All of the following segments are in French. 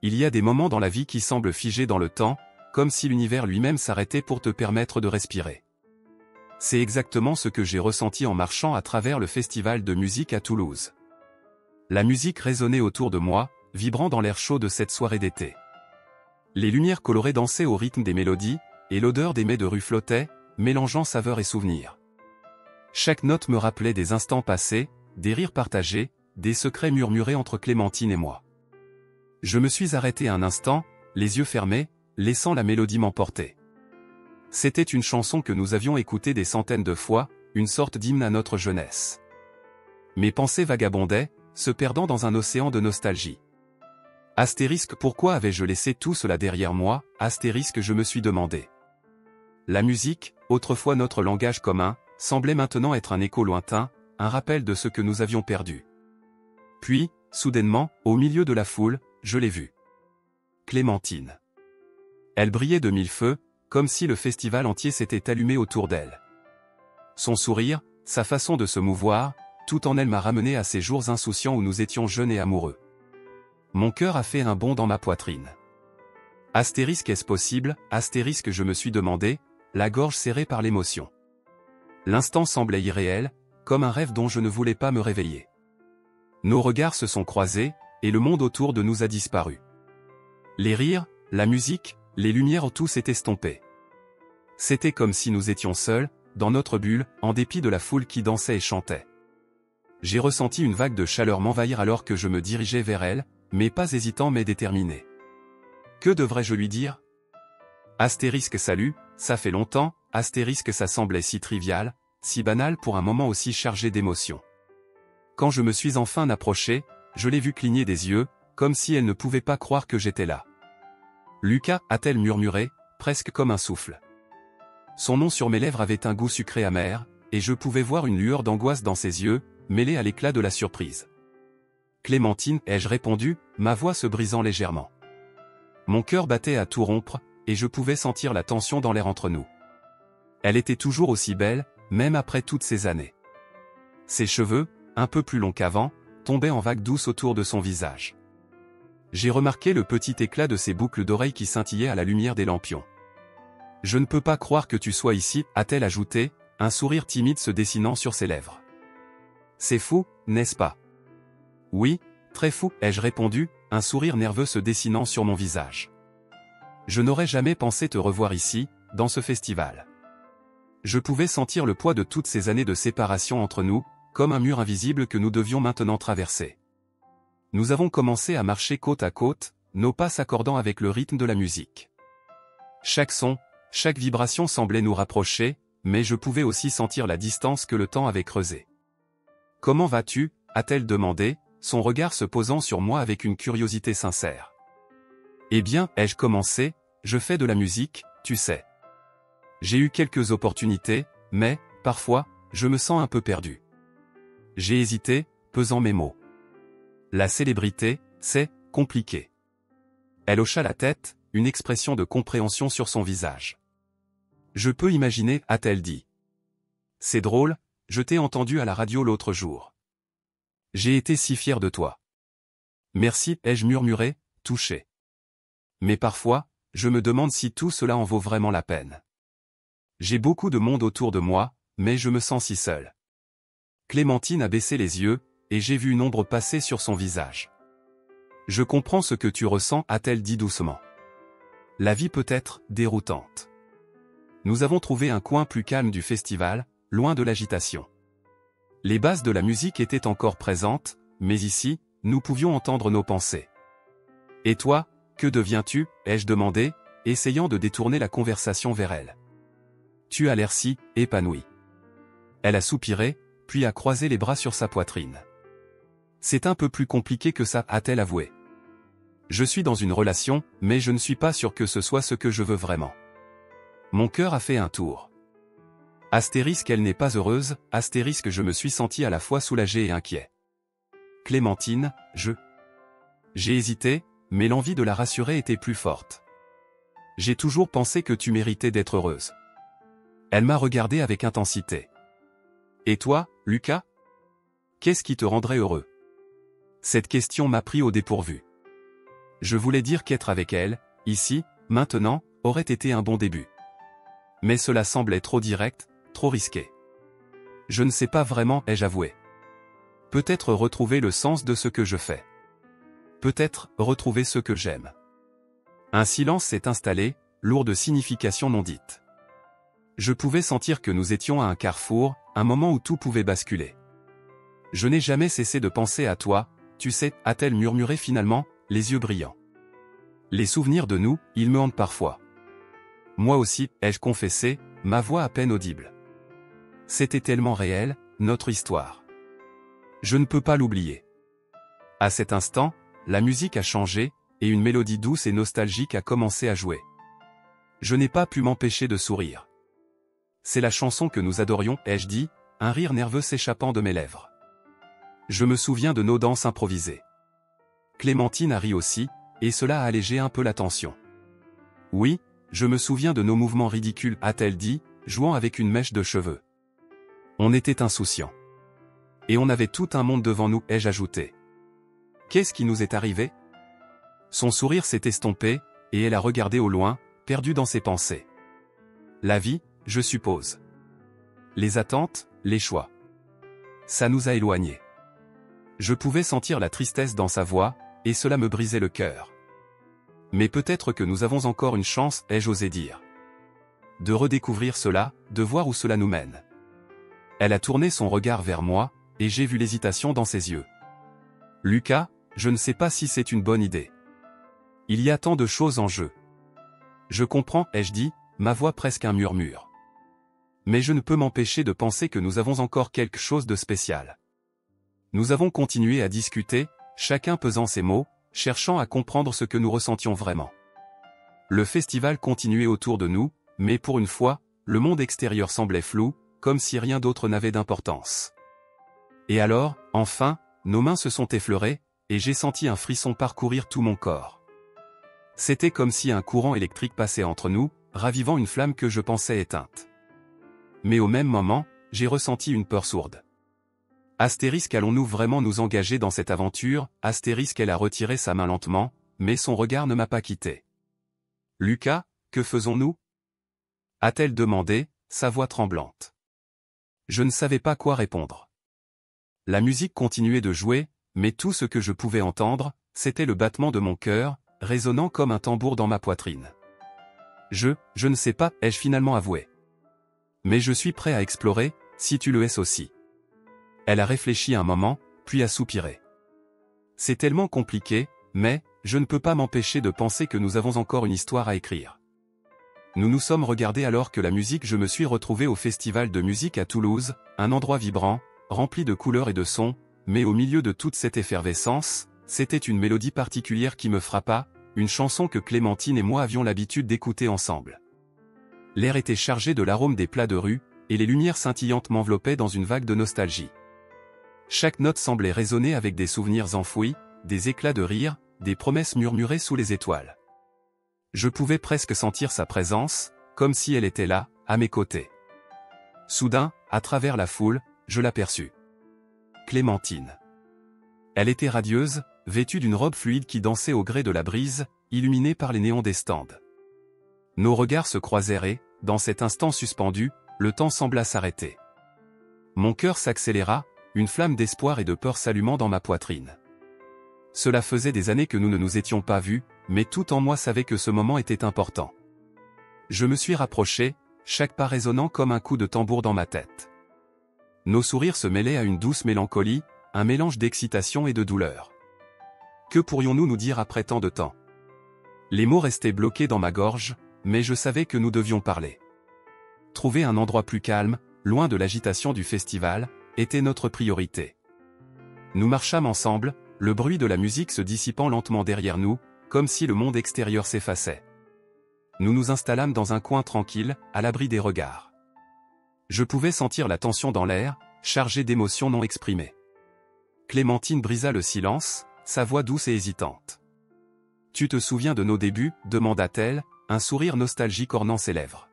Il y a des moments dans la vie qui semblent figés dans le temps, comme si l'univers lui-même s'arrêtait pour te permettre de respirer. C'est exactement ce que j'ai ressenti en marchant à travers le festival de musique à Toulouse. La musique résonnait autour de moi, vibrant dans l'air chaud de cette soirée d'été. Les lumières colorées dansaient au rythme des mélodies, et l'odeur des mets de rue flottait, mélangeant saveurs et souvenirs. Chaque note me rappelait des instants passés, des rires partagés, des secrets murmurés entre Clémentine et moi. Je me suis arrêté un instant, les yeux fermés, laissant la mélodie m'emporter. C'était une chanson que nous avions écoutée des centaines de fois, une sorte d'hymne à notre jeunesse. Mes pensées vagabondaient, se perdant dans un océan de nostalgie. Astérisque, pourquoi avais-je laissé tout cela derrière moi? Astérisque, je me suis demandé. La musique, autrefois notre langage commun, semblait maintenant être un écho lointain, un rappel de ce que nous avions perdu. Puis, soudainement, au milieu de la foule, je l'ai vue. Clémentine. Elle brillait de mille feux, comme si le festival entier s'était allumé autour d'elle. Son sourire, sa façon de se mouvoir, tout en elle m'a ramené à ces jours insouciants où nous étions jeunes et amoureux. Mon cœur a fait un bond dans ma poitrine. Astérisque, est-ce possible? Astérisque, je me suis demandé, la gorge serrée par l'émotion. L'instant semblait irréel, comme un rêve dont je ne voulais pas me réveiller. Nos regards se sont croisés, et le monde autour de nous a disparu. Les rires, la musique, les lumières, tout s'est estompé. C'était comme si nous étions seuls, dans notre bulle, en dépit de la foule qui dansait et chantait. J'ai ressenti une vague de chaleur m'envahir alors que je me dirigeais vers elle, mais pas hésitant mais déterminé. Que devrais-je lui dire? Astérisque, salut, ça fait longtemps. Astérisque, ça semblait si trivial, si banal pour un moment aussi chargé d'émotions. Quand je me suis enfin approché, je l'ai vue cligner des yeux, comme si elle ne pouvait pas croire que j'étais là. Lucas, a-t-elle murmuré, presque comme un souffle. Son nom sur mes lèvres avait un goût sucré amer, et je pouvais voir une lueur d'angoisse dans ses yeux, mêlée à l'éclat de la surprise. Clémentine, ai-je répondu, ma voix se brisant légèrement. Mon cœur battait à tout rompre, et je pouvais sentir la tension dans l'air entre nous. Elle était toujours aussi belle, même après toutes ces années. Ses cheveux, un peu plus longs qu'avant, tombaient en vagues douces autour de son visage. J'ai remarqué le petit éclat de ses boucles d'oreilles qui scintillaient à la lumière des lampions. Je ne peux pas croire que tu sois ici, a-t-elle ajouté, un sourire timide se dessinant sur ses lèvres. C'est fou, n'est-ce pas? Oui, très fou, ai-je répondu, un sourire nerveux se dessinant sur mon visage. Je n'aurais jamais pensé te revoir ici, dans ce festival. Je pouvais sentir le poids de toutes ces années de séparation entre nous, comme un mur invisible que nous devions maintenant traverser. Nous avons commencé à marcher côte à côte, nos pas s'accordant avec le rythme de la musique. Chaque son, chaque vibration semblait nous rapprocher, mais je pouvais aussi sentir la distance que le temps avait creusée. « Comment vas-tu » a-t-elle demandé, son regard se posant sur moi avec une curiosité sincère. « Eh bien, ai-je commencé, je fais de la musique, tu sais. J'ai eu quelques opportunités, mais, parfois, je me sens un peu perdu. » J'ai hésité, pesant mes mots. La célébrité, c'est compliqué. Elle hocha la tête, une expression de compréhension sur son visage. Je peux imaginer, a-t-elle dit. C'est drôle, je t'ai entendu à la radio l'autre jour. J'ai été si fier de toi. Merci, ai-je murmuré, touché. Mais parfois, je me demande si tout cela en vaut vraiment la peine. J'ai beaucoup de monde autour de moi, mais je me sens si seul. Clémentine a baissé les yeux, et j'ai vu une ombre passer sur son visage. Je comprends ce que tu ressens, a-t-elle dit doucement. La vie peut être déroutante. Nous avons trouvé un coin plus calme du festival, loin de l'agitation. Les bases de la musique étaient encore présentes, mais ici, nous pouvions entendre nos pensées. Et toi, que deviens-tu, ai-je demandé, essayant de détourner la conversation vers elle. Tu as l'air si épanoui. Elle a soupiré, puis a croisé les bras sur sa poitrine. C'est un peu plus compliqué que ça, a-t-elle avoué. Je suis dans une relation, mais je ne suis pas sûr que ce soit ce que je veux vraiment. Mon cœur a fait un tour. Astérisque, elle n'est pas heureuse, astérisque, je me suis senti à la fois soulagé et inquiet. Clémentine, J'ai hésité, mais l'envie de la rassurer était plus forte. J'ai toujours pensé que tu méritais d'être heureuse. Elle m'a regardé avec intensité. Et toi, Lucas? Qu'est-ce qui te rendrait heureux? Cette question m'a pris au dépourvu. Je voulais dire qu'être avec elle, ici, maintenant, aurait été un bon début. Mais cela semblait trop direct, trop risqué. Je ne sais pas vraiment, ai-je avoué. Peut-être retrouver le sens de ce que je fais. Peut-être retrouver ce que j'aime. Un silence s'est installé, lourd de significations non dites. Je pouvais sentir que nous étions à un carrefour, un moment où tout pouvait basculer. Je n'ai jamais cessé de penser à toi, tu sais, a-t-elle murmuré finalement, les yeux brillants. Les souvenirs de nous, ils me hantent parfois. Moi aussi, ai-je confessé, ma voix à peine audible. C'était tellement réel, notre histoire. Je ne peux pas l'oublier. À cet instant, la musique a changé, et une mélodie douce et nostalgique a commencé à jouer. Je n'ai pas pu m'empêcher de sourire. C'est la chanson que nous adorions, ai-je dit, un rire nerveux s'échappant de mes lèvres. Je me souviens de nos danses improvisées. Clémentine a ri aussi, et cela a allégé un peu la tension. Oui, je me souviens de nos mouvements ridicules, a-t-elle dit, jouant avec une mèche de cheveux. On était insouciants. Et on avait tout un monde devant nous, ai-je ajouté. Qu'est-ce qui nous est arrivé? Son sourire s'est estompé, et elle a regardé au loin, perdue dans ses pensées. La vie, je suppose. Les attentes, les choix. Ça nous a éloignés. Je pouvais sentir la tristesse dans sa voix, et cela me brisait le cœur. Mais peut-être que nous avons encore une chance, ai-je osé dire. De redécouvrir cela, de voir où cela nous mène. Elle a tourné son regard vers moi, et j'ai vu l'hésitation dans ses yeux. Lucas, je ne sais pas si c'est une bonne idée. Il y a tant de choses en jeu. Je comprends, ai-je dit, ma voix presque un murmure. Mais je ne peux m'empêcher de penser que nous avons encore quelque chose de spécial. Nous avons continué à discuter, chacun pesant ses mots, cherchant à comprendre ce que nous ressentions vraiment. Le festival continuait autour de nous, mais pour une fois, le monde extérieur semblait flou, comme si rien d'autre n'avait d'importance. Et alors, enfin, nos mains se sont effleurées, et j'ai senti un frisson parcourir tout mon corps. C'était comme si un courant électrique passait entre nous, ravivant une flamme que je pensais éteinte. Mais au même moment, j'ai ressenti une peur sourde. Astérisque, allons-nous vraiment nous engager dans cette aventure? Astérisque, elle a retiré sa main lentement, mais son regard ne m'a pas quitté. Lucas, que faisons-nous? A-t-elle demandé, sa voix tremblante. Je ne savais pas quoi répondre. La musique continuait de jouer, mais tout ce que je pouvais entendre, c'était le battement de mon cœur, résonnant comme un tambour dans ma poitrine. Je ne sais pas, ai-je finalement avoué. Mais je suis prêt à explorer, si tu le es aussi. Elle a réfléchi un moment, puis a soupiré. C'est tellement compliqué, mais, je ne peux pas m'empêcher de penser que nous avons encore une histoire à écrire. Nous nous sommes regardés alors que la musique, je me suis retrouvé au festival de musique à Toulouse, un endroit vibrant, rempli de couleurs et de sons, mais au milieu de toute cette effervescence, c'était une mélodie particulière qui me frappa, une chanson que Clémentine et moi avions l'habitude d'écouter ensemble. L'air était chargé de l'arôme des plats de rue, et les lumières scintillantes m'enveloppaient dans une vague de nostalgie. Chaque note semblait résonner avec des souvenirs enfouis, des éclats de rire, des promesses murmurées sous les étoiles. Je pouvais presque sentir sa présence, comme si elle était là, à mes côtés. Soudain, à travers la foule, je l'aperçus. Clémentine. Elle était radieuse, vêtue d'une robe fluide qui dansait au gré de la brise, illuminée par les néons des stands. Nos regards se croisèrent et, dans cet instant suspendu, le temps sembla s'arrêter. Mon cœur s'accéléra, une flamme d'espoir et de peur s'allumant dans ma poitrine. Cela faisait des années que nous ne nous étions pas vus, mais tout en moi savait que ce moment était important. Je me suis rapproché, chaque pas résonnant comme un coup de tambour dans ma tête. Nos sourires se mêlaient à une douce mélancolie, un mélange d'excitation et de douleur. Que pourrions-nous nous dire après tant de temps? Les mots restaient bloqués dans ma gorge, mais je savais que nous devions parler. Trouver un endroit plus calme, loin de l'agitation du festival, était notre priorité. Nous marchâmes ensemble, le bruit de la musique se dissipant lentement derrière nous, comme si le monde extérieur s'effaçait. Nous nous installâmes dans un coin tranquille, à l'abri des regards. Je pouvais sentir la tension dans l'air, chargée d'émotions non exprimées. Clémentine brisa le silence, sa voix douce et hésitante. « Tu te souviens de nos débuts ?» demanda-t-elle, un sourire nostalgique ornant ses lèvres.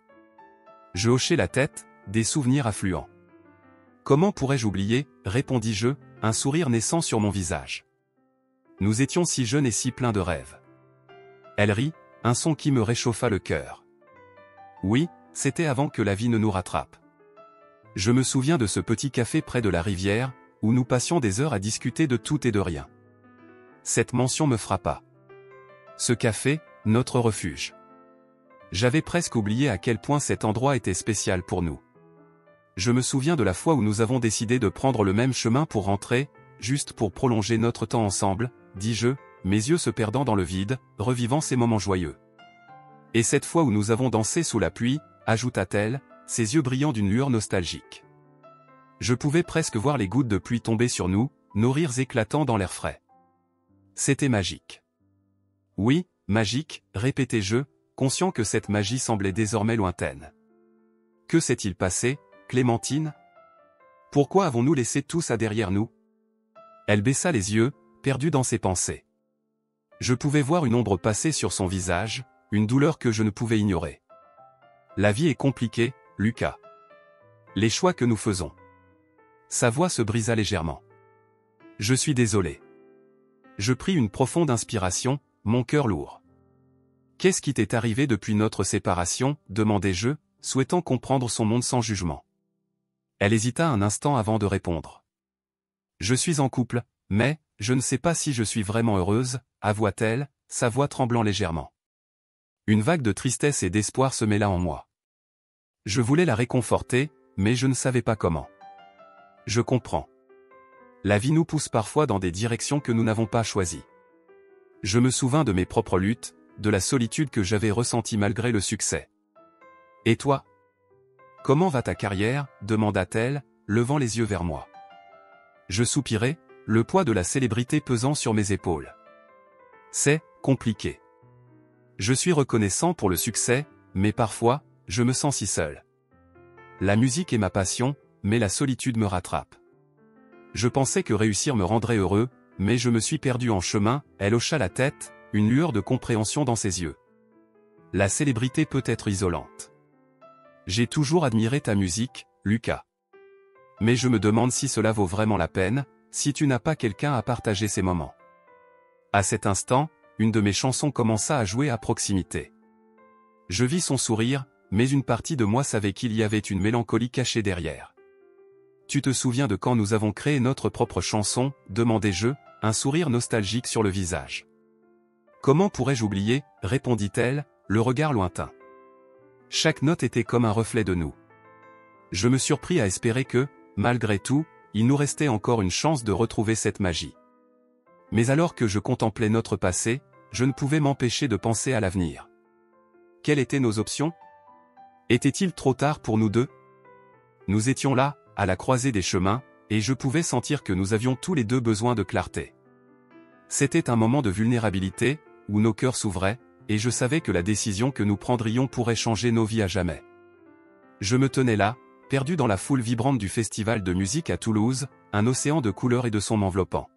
Je hochai la tête, des souvenirs affluents. « Comment pourrais-je oublier ?» répondis-je, un sourire naissant sur mon visage. Nous étions si jeunes et si pleins de rêves. Elle rit, un son qui me réchauffa le cœur. Oui, c'était avant que la vie ne nous rattrape. Je me souviens de ce petit café près de la rivière, où nous passions des heures à discuter de tout et de rien. Cette mention me frappa. Ce café, notre refuge. J'avais presque oublié à quel point cet endroit était spécial pour nous. Je me souviens de la fois où nous avons décidé de prendre le même chemin pour rentrer, juste pour prolonger notre temps ensemble, dis-je, mes yeux se perdant dans le vide, revivant ces moments joyeux. Et cette fois où nous avons dansé sous la pluie, ajouta-t-elle, ses yeux brillant d'une lueur nostalgique. Je pouvais presque voir les gouttes de pluie tomber sur nous, nos rires éclatant dans l'air frais. C'était magique. Oui, magique, répétai-je, conscient que cette magie semblait désormais lointaine. Que s'est-il passé, Clémentine? Pourquoi avons-nous laissé tout ça derrière nous? Elle baissa les yeux, perdue dans ses pensées. Je pouvais voir une ombre passer sur son visage, une douleur que je ne pouvais ignorer. La vie est compliquée, Lucas. Les choix que nous faisons. Sa voix se brisa légèrement. Je suis désolé. Je pris une profonde inspiration, mon cœur lourd. Qu'est-ce qui t'est arrivé depuis notre séparation, demandai-je, souhaitant comprendre son monde sans jugement. Elle hésita un instant avant de répondre. Je suis en couple, mais, je ne sais pas si je suis vraiment heureuse, avoua-t-elle, sa voix tremblant légèrement. Une vague de tristesse et d'espoir se mêla en moi. Je voulais la réconforter, mais je ne savais pas comment. Je comprends. La vie nous pousse parfois dans des directions que nous n'avons pas choisies. Je me souvins de mes propres luttes, de la solitude que j'avais ressentie malgré le succès. Et toi? Comment va ta carrière? Demanda-t-elle, levant les yeux vers moi. Je soupirai, le poids de la célébrité pesant sur mes épaules. C'est compliqué. Je suis reconnaissant pour le succès, mais parfois, je me sens si seul. La musique est ma passion, mais la solitude me rattrape. Je pensais que réussir me rendrait heureux, mais je me suis perdu en chemin, elle hocha la tête, une lueur de compréhension dans ses yeux. La célébrité peut être isolante. J'ai toujours admiré ta musique, Lucas. Mais je me demande si cela vaut vraiment la peine, si tu n'as pas quelqu'un à partager ces moments. À cet instant, une de mes chansons commença à jouer à proximité. Je vis son sourire, mais une partie de moi savait qu'il y avait une mélancolie cachée derrière. Tu te souviens de quand nous avons créé notre propre chanson, demandai-je, un sourire nostalgique sur le visage. Comment pourrais-je oublier, répondit-elle, le regard lointain. Chaque note était comme un reflet de nous. Je me surpris à espérer que, malgré tout, il nous restait encore une chance de retrouver cette magie. Mais alors que je contemplais notre passé, je ne pouvais m'empêcher de penser à l'avenir. Quelles étaient nos options? Était-il trop tard pour nous deux? Nous étions là, à la croisée des chemins, et je pouvais sentir que nous avions tous les deux besoin de clarté. C'était un moment de vulnérabilité, où nos cœurs s'ouvraient, et je savais que la décision que nous prendrions pourrait changer nos vies à jamais. Je me tenais là, perdu dans la foule vibrante du festival de musique à Toulouse, un océan de couleurs et de sons m'enveloppant.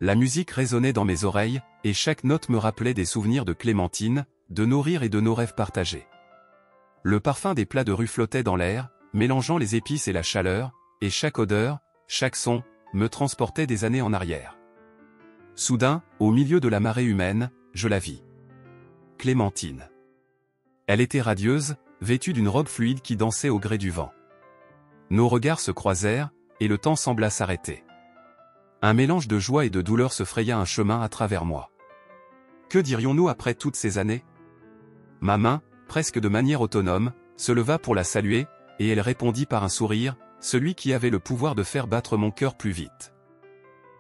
La musique résonnait dans mes oreilles, et chaque note me rappelait des souvenirs de Clémentine, de nos rires et de nos rêves partagés. Le parfum des plats de rue flottait dans l'air, mélangeant les épices et la chaleur, et chaque odeur, chaque son, me transportait des années en arrière. Soudain, au milieu de la marée humaine, je la vis. Clémentine. Elle était radieuse, vêtue d'une robe fluide qui dansait au gré du vent. Nos regards se croisèrent, et le temps sembla s'arrêter. Un mélange de joie et de douleur se fraya un chemin à travers moi. Que dirions-nous après toutes ces années? Ma main, presque de manière autonome, se leva pour la saluer, et elle répondit par un sourire, celui qui avait le pouvoir de faire battre mon cœur plus vite.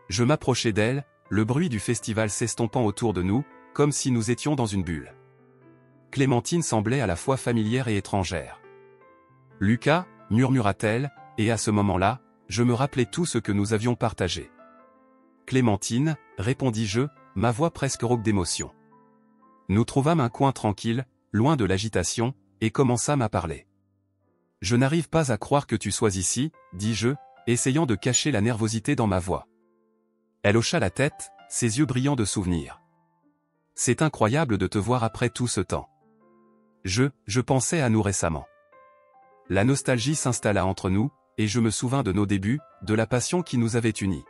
Je m'approchai d'elle, le bruit du festival s'estompant autour de nous, comme si nous étions dans une bulle. Clémentine semblait à la fois familière et étrangère. « Lucas » murmura-t-elle, et à ce moment-là, je me rappelai tout ce que nous avions partagé. « Clémentine » répondis-je, ma voix presque rauque d'émotion. Nous trouvâmes un coin tranquille, loin de l'agitation, et commençâmes à parler. « Je n'arrive pas à croire que tu sois ici, dis-je, essayant de cacher la nervosité dans ma voix. Elle hocha la tête, ses yeux brillants de souvenirs. « C'est incroyable de te voir après tout ce temps. Je pensais à nous récemment. » La nostalgie s'installa entre nous, et je me souvins de nos débuts, de la passion qui nous avait unis.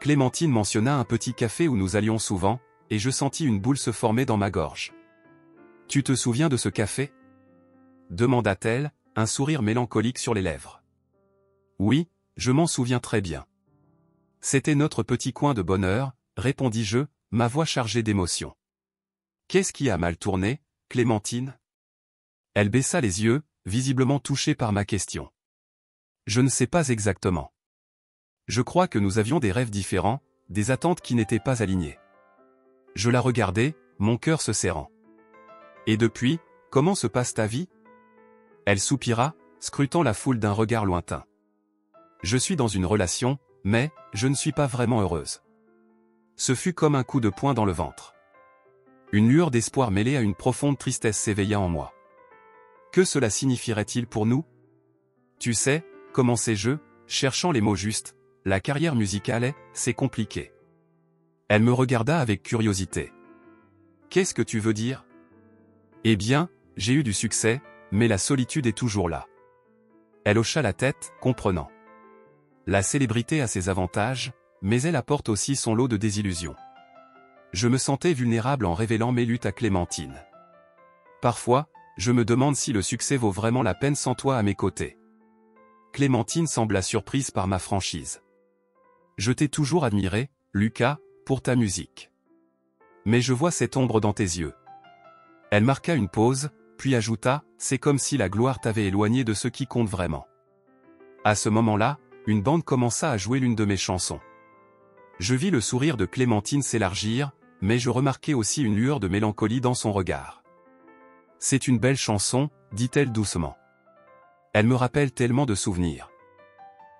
Clémentine mentionna un petit café où nous allions souvent, et je sentis une boule se former dans ma gorge. « Tu te souviens de ce café ?» demanda-t-elle, un sourire mélancolique sur les lèvres. « Oui, je m'en souviens très bien. C'était notre petit coin de bonheur, répondis-je, ma voix chargée d'émotion. Qu'est-ce qui a mal tourné, Clémentine ? Elle baissa les yeux, visiblement touchée par ma question. Je ne sais pas exactement. Je crois que nous avions des rêves différents, des attentes qui n'étaient pas alignées. Je la regardais, mon cœur se serrant. Et depuis, comment se passe ta vie ? Elle soupira, scrutant la foule d'un regard lointain. Je suis dans une relation, mais je ne suis pas vraiment heureuse. Ce fut comme un coup de poing dans le ventre. Une lueur d'espoir mêlée à une profonde tristesse s'éveilla en moi. Que cela signifierait-il pour nous ? Tu sais, commençai-je, cherchant les mots justes, la carrière musicale c'est compliqué. Elle me regarda avec curiosité. Qu'est-ce que tu veux dire ? Eh bien, j'ai eu du succès, mais la solitude est toujours là. Elle hocha la tête, comprenant. La célébrité a ses avantages, mais elle apporte aussi son lot de désillusions. Je me sentais vulnérable en révélant mes luttes à Clémentine. Parfois, je me demande si le succès vaut vraiment la peine sans toi à mes côtés. Clémentine sembla surprise par ma franchise. Je t'ai toujours admiré, Lucas, pour ta musique. Mais je vois cette ombre dans tes yeux. Elle marqua une pause, puis ajouta, c'est comme si la gloire t'avait éloigné de ce qui compte vraiment. À ce moment-là, une bande commença à jouer l'une de mes chansons. Je vis le sourire de Clémentine s'élargir, mais je remarquai aussi une lueur de mélancolie dans son regard. C'est une belle chanson, dit-elle doucement. Elle me rappelle tellement de souvenirs.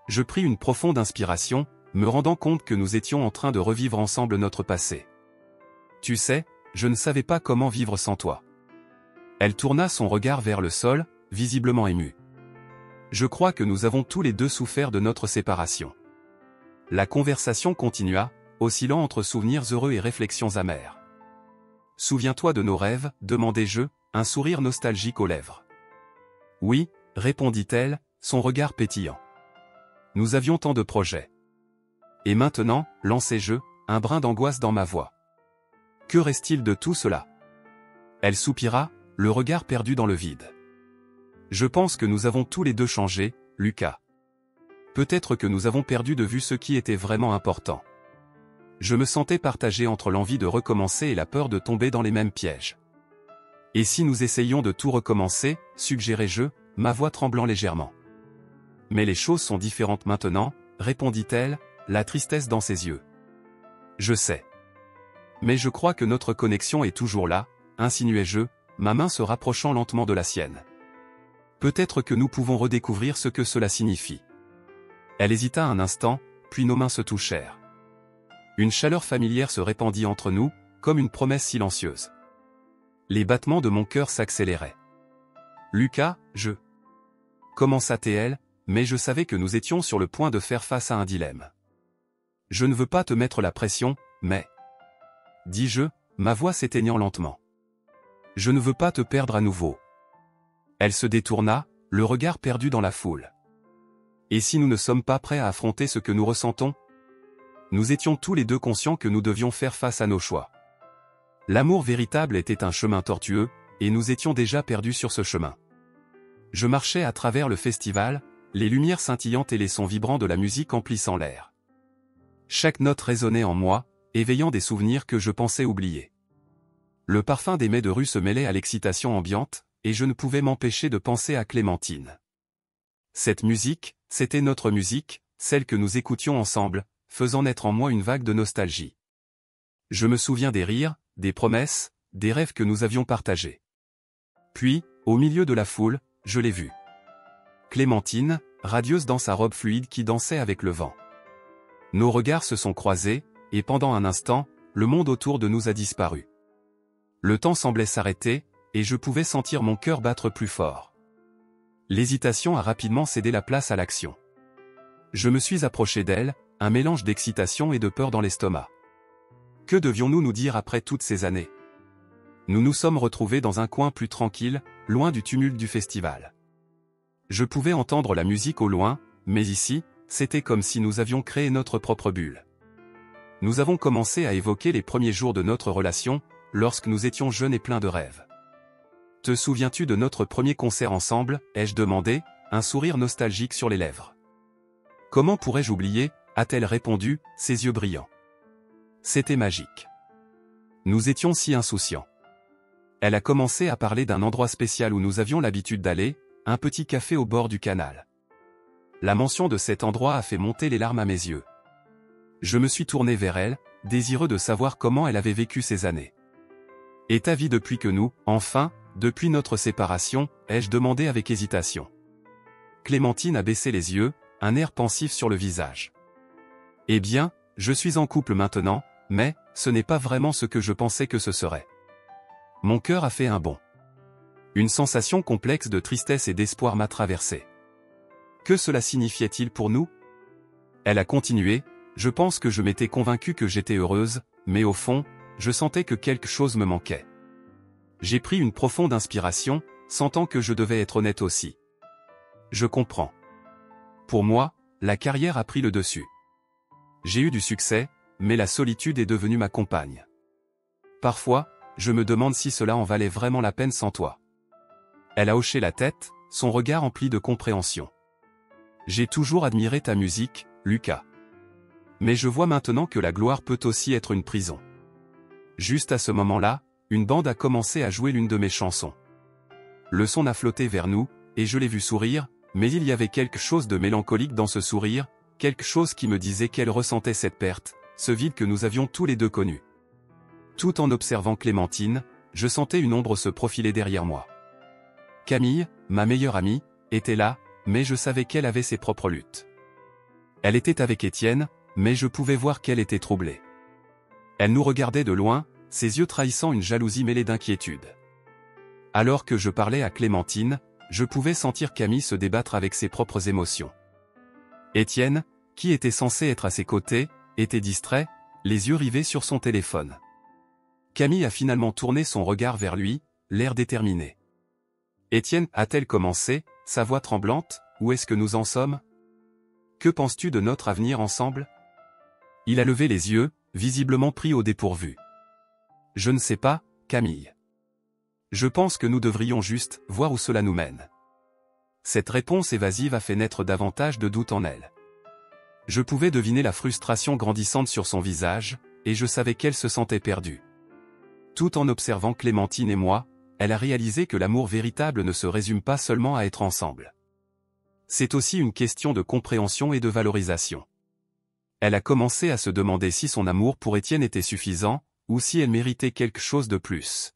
Je pris une profonde inspiration, me rendant compte que nous étions en train de revivre ensemble notre passé. Tu sais, je ne savais pas comment vivre sans toi. Elle tourna son regard vers le sol, visiblement émue. Je crois que nous avons tous les deux souffert de notre séparation. La conversation continua, oscillant entre souvenirs heureux et réflexions amères. Souviens-toi de nos rêves, demandai-je, un sourire nostalgique aux lèvres. Oui, répondit-elle, son regard pétillant. Nous avions tant de projets. Et maintenant, lançai-je, un brin d'angoisse dans ma voix. Que reste-t-il de tout cela ? Elle soupira, le regard perdu dans le vide. Je pense que nous avons tous les deux changé, Lucas. Peut-être que nous avons perdu de vue ce qui était vraiment important. Je me sentais partagé entre l'envie de recommencer et la peur de tomber dans les mêmes pièges. Et si nous essayions de tout recommencer, suggérai-je, ma voix tremblant légèrement. Mais les choses sont différentes maintenant, répondit-elle, la tristesse dans ses yeux. Je sais. Mais je crois que notre connexion est toujours là, insinuai-je, ma main se rapprochant lentement de la sienne. Peut-être que nous pouvons redécouvrir ce que cela signifie. Elle hésita un instant, puis nos mains se touchèrent. Une chaleur familière se répandit entre nous, comme une promesse silencieuse. Les battements de mon cœur s'accéléraient. Lucas, commença-t-elle, mais je savais que nous étions sur le point de faire face à un dilemme. Je ne veux pas te mettre la pression, mais... dis-je, ma voix s'éteignant lentement. Je ne veux pas te perdre à nouveau. Elle se détourna, le regard perdu dans la foule. Et si nous ne sommes pas prêts à affronter ce que nous ressentons ? Nous étions tous les deux conscients que nous devions faire face à nos choix. L'amour véritable était un chemin tortueux, et nous étions déjà perdus sur ce chemin. Je marchais à travers le festival, les lumières scintillantes et les sons vibrants de la musique emplissant l'air. Chaque note résonnait en moi, éveillant des souvenirs que je pensais oublier. Le parfum des mets de rue se mêlait à l'excitation ambiante, et je ne pouvais m'empêcher de penser à Clémentine. Cette musique, c'était notre musique, celle que nous écoutions ensemble, faisant naître en moi une vague de nostalgie. Je me souviens des rires, des promesses, des rêves que nous avions partagés. Puis, au milieu de la foule, je l'ai vue. Clémentine, radieuse dans sa robe fluide qui dansait avec le vent. Nos regards se sont croisés, et pendant un instant, le monde autour de nous a disparu. Le temps semblait s'arrêter, et je pouvais sentir mon cœur battre plus fort. L'hésitation a rapidement cédé la place à l'action. Je me suis approché d'elle, un mélange d'excitation et de peur dans l'estomac. Que devions-nous nous dire après toutes ces années ? Nous nous sommes retrouvés dans un coin plus tranquille, loin du tumulte du festival. Je pouvais entendre la musique au loin, mais ici, c'était comme si nous avions créé notre propre bulle. Nous avons commencé à évoquer les premiers jours de notre relation, lorsque nous étions jeunes et pleins de rêves. Te souviens-tu de notre premier concert ensemble, ai-je demandé, un sourire nostalgique sur les lèvres. Comment pourrais-je oublier, a-t-elle répondu, ses yeux brillants. C'était magique. Nous étions si insouciants. Elle a commencé à parler d'un endroit spécial où nous avions l'habitude d'aller, un petit café au bord du canal. La mention de cet endroit a fait monter les larmes à mes yeux. Je me suis tourné vers elle, désireux de savoir comment elle avait vécu ces années. « Et ta vie depuis que nous, enfin, depuis notre séparation, ai-je demandé avec hésitation. Clémentine a baissé les yeux, un air pensif sur le visage. « Eh bien, je suis en couple maintenant, mais, ce n'est pas vraiment ce que je pensais que ce serait. » Mon cœur a fait un bond. Une sensation complexe de tristesse et d'espoir m'a traversé. Que cela signifiait-il pour nous? Elle a continué, je pense que je m'étais convaincu que j'étais heureuse, mais au fond, je sentais que quelque chose me manquait. J'ai pris une profonde inspiration, sentant que je devais être honnête aussi. Je comprends. Pour moi, la carrière a pris le dessus. J'ai eu du succès, mais la solitude est devenue ma compagne. Parfois, je me demande si cela en valait vraiment la peine sans toi. Elle a hoché la tête, son regard empli de compréhension. J'ai toujours admiré ta musique, Lucas. Mais je vois maintenant que la gloire peut aussi être une prison. Juste à ce moment-là, une bande a commencé à jouer l'une de mes chansons. Le son a flotté vers nous, et je l'ai vu sourire, mais il y avait quelque chose de mélancolique dans ce sourire, quelque chose qui me disait qu'elle ressentait cette perte, ce vide que nous avions tous les deux connu. Tout en observant Clémentine, je sentais une ombre se profiler derrière moi. Camille, ma meilleure amie, était là, mais je savais qu'elle avait ses propres luttes. Elle était avec Étienne, mais je pouvais voir qu'elle était troublée. Elle nous regardait de loin, ses yeux trahissant une jalousie mêlée d'inquiétude. Alors que je parlais à Clémentine, je pouvais sentir Camille se débattre avec ses propres émotions. Étienne, qui était censé être à ses côtés, était distrait, les yeux rivés sur son téléphone. Camille a finalement tourné son regard vers lui, l'air déterminé. « Étienne, a-t-elle commencé, sa voix tremblante, où est-ce que nous en sommes? Que penses-tu de notre avenir ensemble ?» Il a levé les yeux, visiblement pris au dépourvu. « Je ne sais pas, Camille. Je pense que nous devrions juste voir où cela nous mène. » Cette réponse évasive a fait naître davantage de doutes en elle. Je pouvais deviner la frustration grandissante sur son visage, et je savais qu'elle se sentait perdue. Tout en observant Clémentine et moi, elle a réalisé que l'amour véritable ne se résume pas seulement à être ensemble. C'est aussi une question de compréhension et de valorisation. Elle a commencé à se demander si son amour pour Étienne était suffisant, ou si elle méritait quelque chose de plus.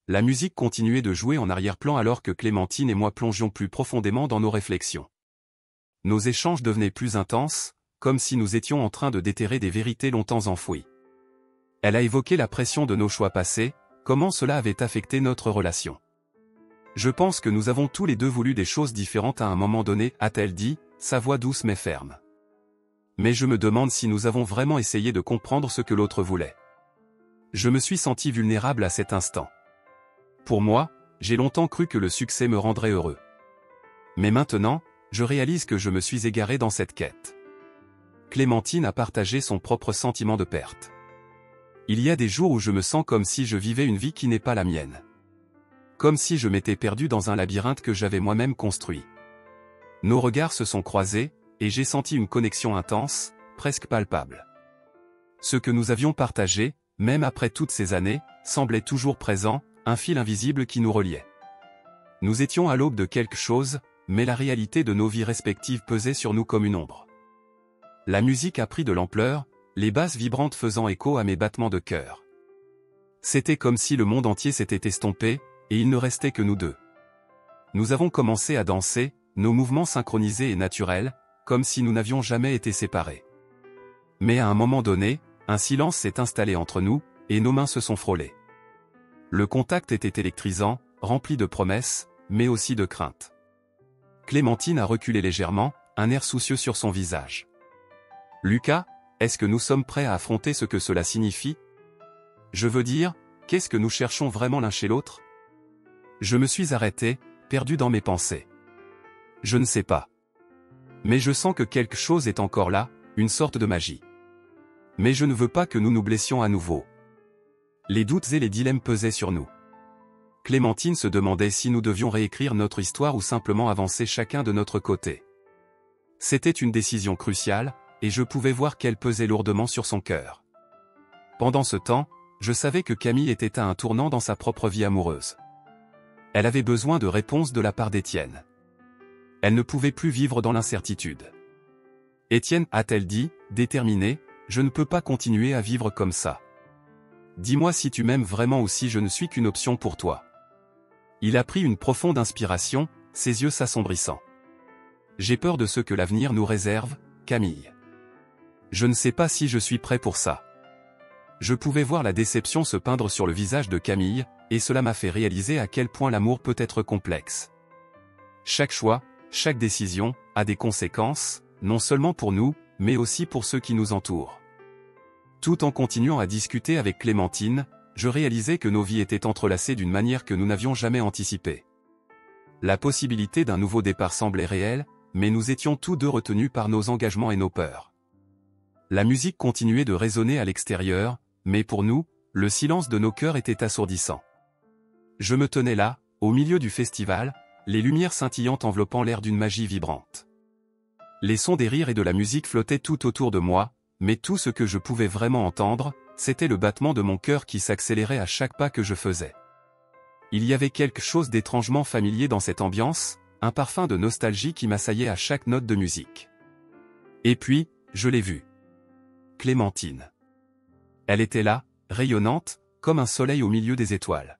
La musique continuait de jouer en arrière-plan alors que Clémentine et moi plongions plus profondément dans nos réflexions. Nos échanges devenaient plus intenses, comme si nous étions en train de déterrer des vérités longtemps enfouies. Elle a évoqué la pression de nos choix passés, comment cela avait affecté notre relation. Je pense que nous avons tous les deux voulu des choses différentes à un moment donné, a-t-elle dit, sa voix douce mais ferme. Mais je me demande si nous avons vraiment essayé de comprendre ce que l'autre voulait. Je me suis senti vulnérable à cet instant. Pour moi, j'ai longtemps cru que le succès me rendrait heureux. Mais maintenant, je réalise que je me suis égaré dans cette quête. Clémentine a partagé son propre sentiment de perte. Il y a des jours où je me sens comme si je vivais une vie qui n'est pas la mienne. Comme si je m'étais perdu dans un labyrinthe que j'avais moi-même construit. Nos regards se sont croisés, et j'ai senti une connexion intense, presque palpable. Ce que nous avions partagé, même après toutes ces années, semblait toujours présent, un fil invisible qui nous reliait. Nous étions à l'aube de quelque chose, mais la réalité de nos vies respectives pesait sur nous comme une ombre. La musique a pris de l'ampleur, les basses vibrantes faisant écho à mes battements de cœur. C'était comme si le monde entier s'était estompé, et il ne restait que nous deux. Nous avons commencé à danser, nos mouvements synchronisés et naturels, comme si nous n'avions jamais été séparés. Mais à un moment donné, un silence s'est installé entre nous, et nos mains se sont frôlées. Le contact était électrisant, rempli de promesses, mais aussi de crainte. Clémentine a reculé légèrement, un air soucieux sur son visage. « Lucas, est-ce que nous sommes prêts à affronter ce que cela signifie? Je veux dire, qu'est-ce que nous cherchons vraiment l'un chez l'autre ?» Je me suis arrêté, perdu dans mes pensées. Je ne sais pas. Mais je sens que quelque chose est encore là, une sorte de magie. Mais je ne veux pas que nous nous blessions à nouveau. Les doutes et les dilemmes pesaient sur nous. Clémentine se demandait si nous devions réécrire notre histoire ou simplement avancer chacun de notre côté. C'était une décision cruciale, et je pouvais voir qu'elle pesait lourdement sur son cœur. Pendant ce temps, je savais que Camille était à un tournant dans sa propre vie amoureuse. Elle avait besoin de réponses de la part d'Étienne. Elle ne pouvait plus vivre dans l'incertitude. Étienne, a-t-elle dit, déterminée, je ne peux pas continuer à vivre comme ça. Dis-moi si tu m'aimes vraiment ou si je ne suis qu'une option pour toi. Il a pris une profonde inspiration, ses yeux s'assombrissant. J'ai peur de ce que l'avenir nous réserve, Camille. Je ne sais pas si je suis prêt pour ça. Je pouvais voir la déception se peindre sur le visage de Camille, et cela m'a fait réaliser à quel point l'amour peut être complexe. Chaque choix, chaque décision, a des conséquences, non seulement pour nous, mais aussi pour ceux qui nous entourent. Tout en continuant à discuter avec Clémentine, je réalisais que nos vies étaient entrelacées d'une manière que nous n'avions jamais anticipée. La possibilité d'un nouveau départ semblait réelle, mais nous étions tous deux retenus par nos engagements et nos peurs. La musique continuait de résonner à l'extérieur, mais pour nous, le silence de nos cœurs était assourdissant. Je me tenais là, au milieu du festival, les lumières scintillantes enveloppant l'air d'une magie vibrante. Les sons des rires et de la musique flottaient tout autour de moi, mais tout ce que je pouvais vraiment entendre, c'était le battement de mon cœur qui s'accélérait à chaque pas que je faisais. Il y avait quelque chose d'étrangement familier dans cette ambiance, un parfum de nostalgie qui m'assaillait à chaque note de musique. Et puis, je l'ai vue. Clémentine. Elle était là, rayonnante, comme un soleil au milieu des étoiles.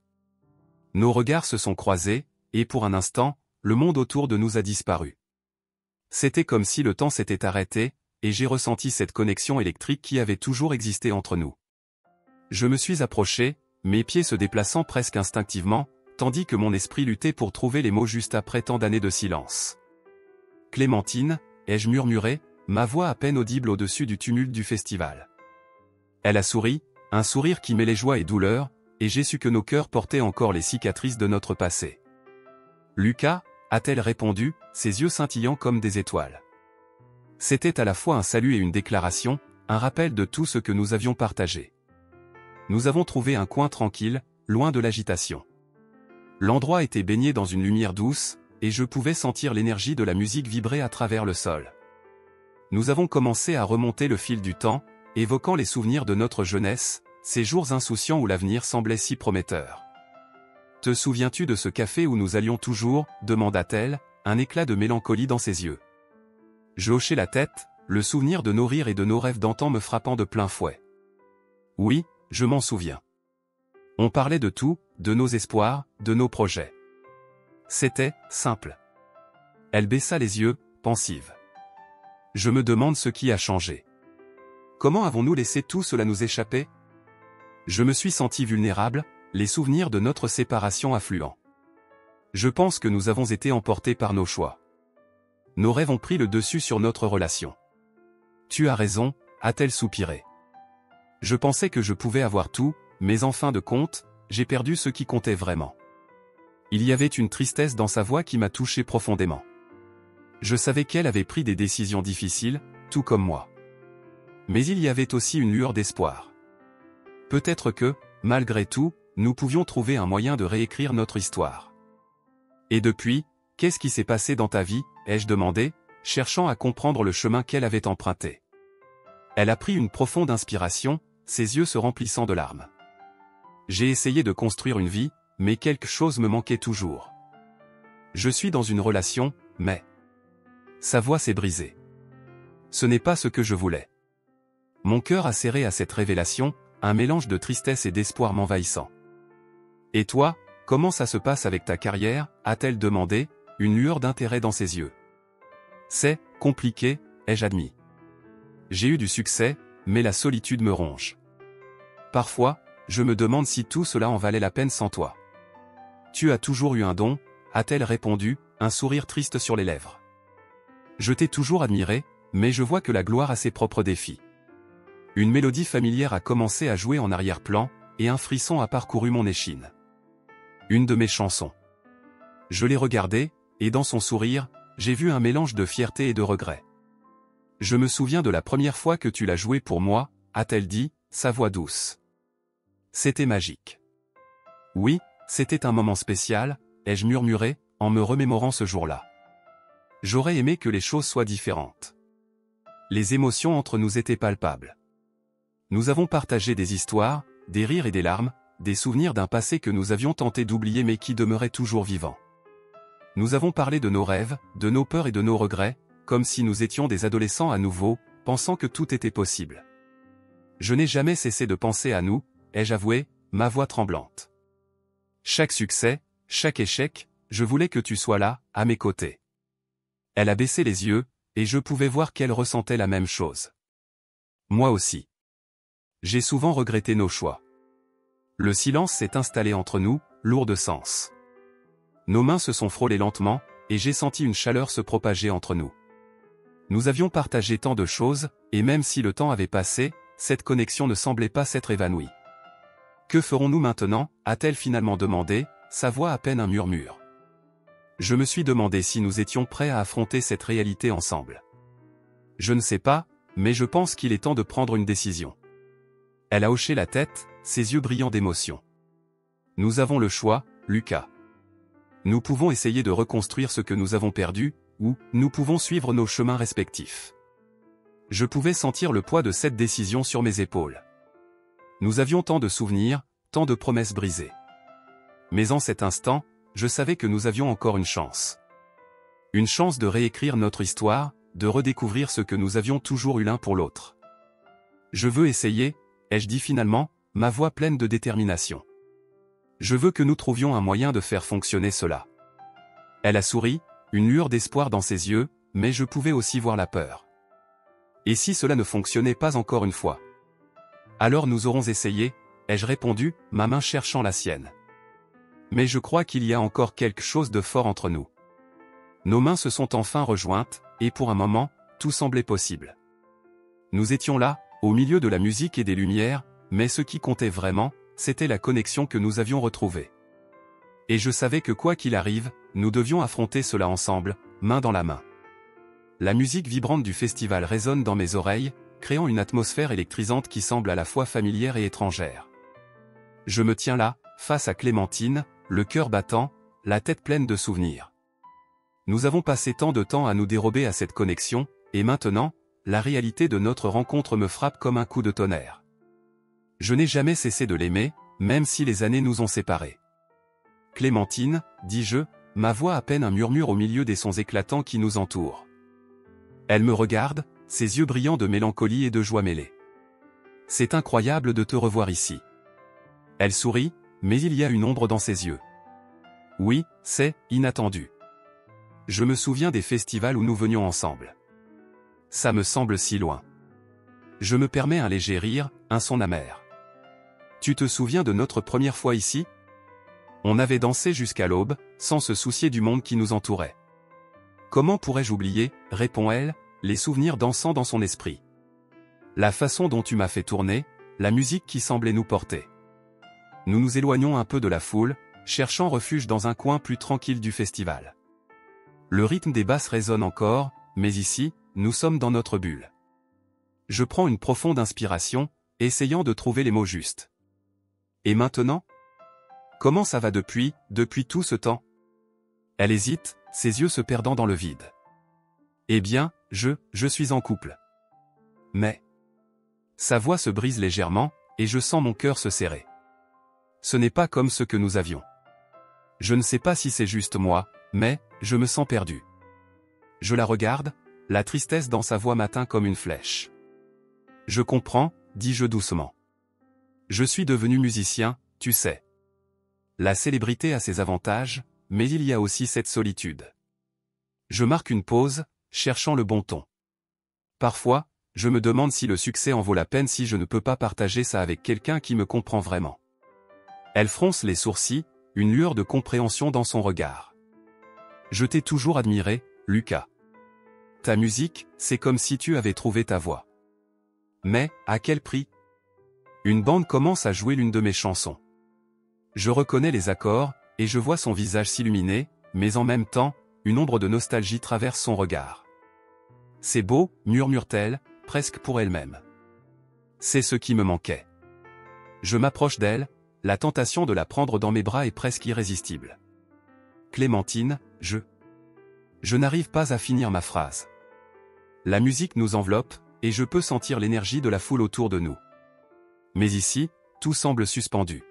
Nos regards se sont croisés, et pour un instant, le monde autour de nous a disparu. C'était comme si le temps s'était arrêté, et j'ai ressenti cette connexion électrique qui avait toujours existé entre nous. Je me suis approché, mes pieds se déplaçant presque instinctivement, tandis que mon esprit luttait pour trouver les mots juste après tant d'années de silence. « Clémentine » ai-je murmuré, ma voix à peine audible au-dessus du tumulte du festival. Elle a souri, un sourire qui mêlait joie et douleur, et j'ai su que nos cœurs portaient encore les cicatrices de notre passé. « Lucas » a-t-elle répondu, ses yeux scintillant comme des étoiles. C'était à la fois un salut et une déclaration, un rappel de tout ce que nous avions partagé. Nous avons trouvé un coin tranquille, loin de l'agitation. L'endroit était baigné dans une lumière douce, et je pouvais sentir l'énergie de la musique vibrer à travers le sol. Nous avons commencé à remonter le fil du temps, évoquant les souvenirs de notre jeunesse, ces jours insouciants où l'avenir semblait si prometteur. « Te souviens-tu de ce café où nous allions toujours » demanda-t-elle, un éclat de mélancolie dans ses yeux. Je hochai la tête, le souvenir de nos rires et de nos rêves d'antan me frappant de plein fouet. Oui, je m'en souviens. On parlait de tout, de nos espoirs, de nos projets. C'était simple. Elle baissa les yeux, pensive. Je me demande ce qui a changé. Comment avons-nous laissé tout cela nous échapper? Je me suis senti vulnérable, les souvenirs de notre séparation affluent. Je pense que nous avons été emportés par nos choix. Nos rêves ont pris le dessus sur notre relation. Tu as raison, a-t-elle soupiré. Je pensais que je pouvais avoir tout, mais en fin de compte, j'ai perdu ce qui comptait vraiment. Il y avait une tristesse dans sa voix qui m'a touché profondément. Je savais qu'elle avait pris des décisions difficiles, tout comme moi. Mais il y avait aussi une lueur d'espoir. Peut-être que, malgré tout, nous pouvions trouver un moyen de réécrire notre histoire. Et depuis, qu'est-ce qui s'est passé dans ta vie, ai-je demandé, cherchant à comprendre le chemin qu'elle avait emprunté. Elle a pris une profonde inspiration, ses yeux se remplissant de larmes. J'ai essayé de construire une vie, mais quelque chose me manquait toujours. Je suis dans une relation, mais... Sa voix s'est brisée. Ce n'est pas ce que je voulais. Mon cœur a serré à cette révélation, un mélange de tristesse et d'espoir m'envahissant. Et toi, comment ça se passe avec ta carrière, a-t-elle demandé, une lueur d'intérêt dans ses yeux. C'est compliqué, ai-je admis. J'ai eu du succès, mais la solitude me ronge. Parfois, je me demande si tout cela en valait la peine sans toi. Tu as toujours eu un don, a-t-elle répondu, un sourire triste sur les lèvres. Je t'ai toujours admiré, mais je vois que la gloire a ses propres défis. Une mélodie familière a commencé à jouer en arrière-plan, et un frisson a parcouru mon échine. Une de mes chansons. Je l'ai regardée, et dans son sourire, j'ai vu un mélange de fierté et de regret. Je me souviens de la première fois que tu l'as jouée pour moi, a-t-elle dit, sa voix douce. C'était magique. Oui, c'était un moment spécial, ai-je murmuré, en me remémorant ce jour-là. J'aurais aimé que les choses soient différentes. Les émotions entre nous étaient palpables. Nous avons partagé des histoires, des rires et des larmes, des souvenirs d'un passé que nous avions tenté d'oublier mais qui demeurait toujours vivant. Nous avons parlé de nos rêves, de nos peurs et de nos regrets, comme si nous étions des adolescents à nouveau, pensant que tout était possible. Je n'ai jamais cessé de penser à nous, ai-je avoué, ma voix tremblante. Chaque succès, chaque échec, je voulais que tu sois là, à mes côtés. Elle a baissé les yeux, et je pouvais voir qu'elle ressentait la même chose. Moi aussi. J'ai souvent regretté nos choix. Le silence s'est installé entre nous, lourd de sens. Nos mains se sont frôlées lentement, et j'ai senti une chaleur se propager entre nous. Nous avions partagé tant de choses, et même si le temps avait passé, cette connexion ne semblait pas s'être évanouie. Que ferons-nous maintenant, a-t-elle finalement demandé, sa voix à peine un murmure. Je me suis demandé si nous étions prêts à affronter cette réalité ensemble. Je ne sais pas, mais je pense qu'il est temps de prendre une décision. Elle a hoché la tête, ses yeux brillants d'émotion. Nous avons le choix, Lucas. Nous pouvons essayer de reconstruire ce que nous avons perdu, ou nous pouvons suivre nos chemins respectifs. Je pouvais sentir le poids de cette décision sur mes épaules. Nous avions tant de souvenirs, tant de promesses brisées. Mais en cet instant, je savais que nous avions encore une chance. Une chance de réécrire notre histoire, de redécouvrir ce que nous avions toujours eu l'un pour l'autre. Je veux essayer, ai-je dit finalement, ma voix pleine de détermination. Je veux que nous trouvions un moyen de faire fonctionner cela. Elle a souri, une lueur d'espoir dans ses yeux, mais je pouvais aussi voir la peur. Et si cela ne fonctionnait pas encore une fois? Alors nous aurons essayé, ai-je répondu, ma main cherchant la sienne. Mais je crois qu'il y a encore quelque chose de fort entre nous. Nos mains se sont enfin rejointes, et pour un moment, tout semblait possible. Nous étions là, au milieu de la musique et des lumières, mais ce qui comptait vraiment, c'était la connexion que nous avions retrouvée. Et je savais que quoi qu'il arrive, nous devions affronter cela ensemble, main dans la main. La musique vibrante du festival résonne dans mes oreilles, créant une atmosphère électrisante qui semble à la fois familière et étrangère. Je me tiens là, face à Clémentine, le cœur battant, la tête pleine de souvenirs. Nous avons passé tant de temps à nous dérober à cette connexion, et maintenant, la réalité de notre rencontre me frappe comme un coup de tonnerre. Je n'ai jamais cessé de l'aimer, même si les années nous ont séparés. Clémentine, dis-je, ma voix à peine un murmure au milieu des sons éclatants qui nous entourent. Elle me regarde, ses yeux brillants de mélancolie et de joie mêlée. C'est incroyable de te revoir ici. Elle sourit, mais il y a une ombre dans ses yeux. Oui, c'est inattendu. Je me souviens des festivals où nous venions ensemble. Ça me semble si loin. Je me permets un léger rire, un son amer. Tu te souviens de notre première fois ici? On avait dansé jusqu'à l'aube, sans se soucier du monde qui nous entourait. Comment pourrais-je oublier, répond-elle, les souvenirs dansant dans son esprit. La façon dont tu m'as fait tourner, la musique qui semblait nous porter. Nous nous éloignons un peu de la foule, cherchant refuge dans un coin plus tranquille du festival. Le rythme des basses résonne encore, mais ici, nous sommes dans notre bulle. Je prends une profonde inspiration, essayant de trouver les mots justes. Et maintenant? Comment ça va depuis tout ce temps? Elle hésite, ses yeux se perdant dans le vide. Eh bien, je suis en couple. Mais... Sa voix se brise légèrement, et je sens mon cœur se serrer. Ce n'est pas comme ce que nous avions. Je ne sais pas si c'est juste moi, mais, je me sens perdu. Je la regarde, la tristesse dans sa voix m'atteint comme une flèche. Je comprends, dis-je doucement. Je suis devenu musicien, tu sais. La célébrité a ses avantages, mais il y a aussi cette solitude. Je marque une pause, cherchant le bon ton. Parfois, je me demande si le succès en vaut la peine si je ne peux pas partager ça avec quelqu'un qui me comprend vraiment. Elle fronce les sourcils, une lueur de compréhension dans son regard. Je t'ai toujours admiré, Lucas. Ta musique, c'est comme si tu avais trouvé ta voix. Mais, à quel prix? Une bande commence à jouer l'une de mes chansons. Je reconnais les accords, et je vois son visage s'illuminer, mais en même temps, une ombre de nostalgie traverse son regard. C'est beau, murmure-t-elle, presque pour elle-même. c'est ce qui me manquait. Je m'approche d'elle, la tentation de la prendre dans mes bras est presque irrésistible. Clémentine, Je n'arrive pas à finir ma phrase. La musique nous enveloppe, et je peux sentir l'énergie de la foule autour de nous. Mais ici, tout semble suspendu.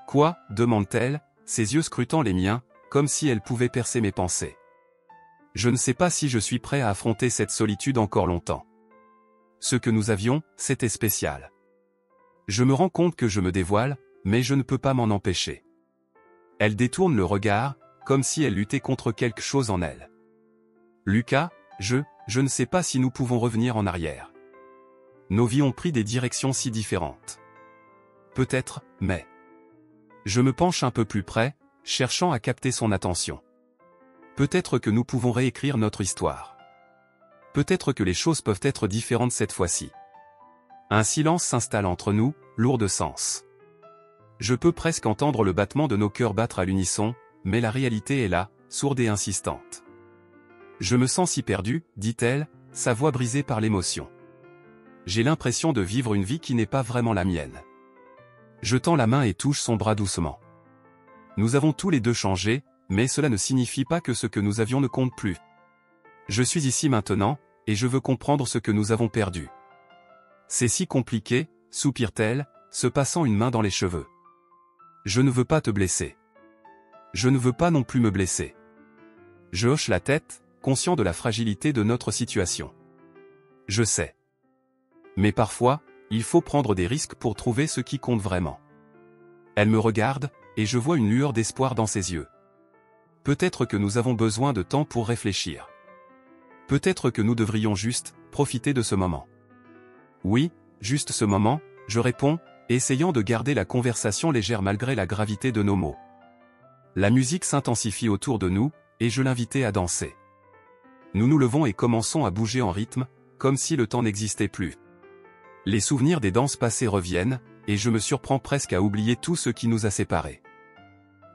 Quoi, demande-t-elle, ses yeux scrutant les miens, comme si elle pouvait percer mes pensées. Je ne sais pas si je suis prêt à affronter cette solitude encore longtemps. Ce que nous avions, c'était spécial. Je me rends compte que je me dévoile, mais je ne peux pas m'en empêcher. Elle détourne le regard, comme si elle luttait contre quelque chose en elle. Lucas, je ne sais pas si nous pouvons revenir en arrière. Nos vies ont pris des directions si différentes. Peut-être, mais... Je me penche un peu plus près, cherchant à capter son attention. Peut-être que nous pouvons réécrire notre histoire. Peut-être que les choses peuvent être différentes cette fois-ci. Un silence s'installe entre nous, lourd de sens. Je peux presque entendre le battement de nos cœurs battre à l'unisson, mais la réalité est là, sourde et insistante. Je me sens si perdu, dit-elle, sa voix brisée par l'émotion. J'ai l'impression de vivre une vie qui n'est pas vraiment la mienne. Je tends la main et touche son bras doucement. Nous avons tous les deux changé, mais cela ne signifie pas que ce que nous avions ne compte plus. Je suis ici maintenant, et je veux comprendre ce que nous avons perdu. C'est si compliqué, soupire-t-elle, se passant une main dans les cheveux. Je ne veux pas te blesser. Je ne veux pas non plus me blesser. Je hoche la tête, conscient de la fragilité de notre situation. Je sais. Mais parfois, il faut prendre des risques pour trouver ce qui compte vraiment. Elle me regarde, et je vois une lueur d'espoir dans ses yeux. Peut-être que nous avons besoin de temps pour réfléchir. Peut-être que nous devrions juste profiter de ce moment. Oui, juste ce moment, je réponds, essayant de garder la conversation légère malgré la gravité de nos mots. La musique s'intensifie autour de nous, et je l'invitais à danser. Nous nous levons et commençons à bouger en rythme, comme si le temps n'existait plus. Les souvenirs des danses passées reviennent, et je me surprends presque à oublier tout ce qui nous a séparés.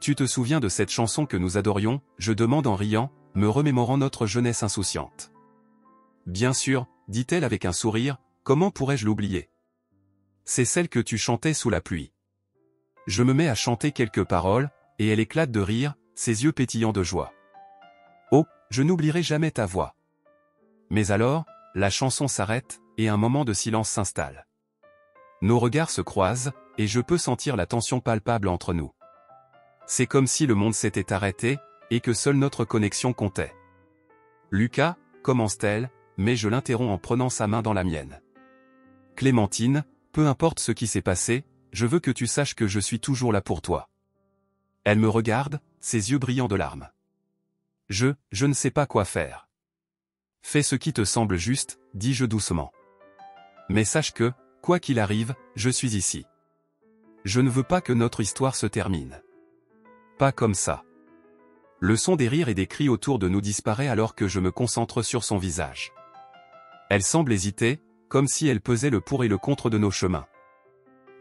Tu te souviens de cette chanson que nous adorions, je demande en riant, me remémorant notre jeunesse insouciante. Bien sûr, dit-elle avec un sourire, comment pourrais-je l'oublier? C'est celle que tu chantais sous la pluie. Je me mets à chanter quelques paroles, et elle éclate de rire, ses yeux pétillants de joie. Oh, je n'oublierai jamais ta voix. Mais alors, la chanson s'arrête, et un moment de silence s'installe. Nos regards se croisent, et je peux sentir la tension palpable entre nous. C'est comme si le monde s'était arrêté, et que seule notre connexion comptait. Lucas, commence-t-elle, mais je l'interromps en prenant sa main dans la mienne. Clémentine, peu importe ce qui s'est passé, je veux que tu saches que je suis toujours là pour toi. Elle me regarde, ses yeux brillants de larmes. Je ne sais pas quoi faire. Fais ce qui te semble juste, dis-je doucement. Mais sache que, quoi qu'il arrive, je suis ici. Je ne veux pas que notre histoire se termine. Pas comme ça. Le son des rires et des cris autour de nous disparaît alors que je me concentre sur son visage. Elle semble hésiter, comme si elle pesait le pour et le contre de nos chemins.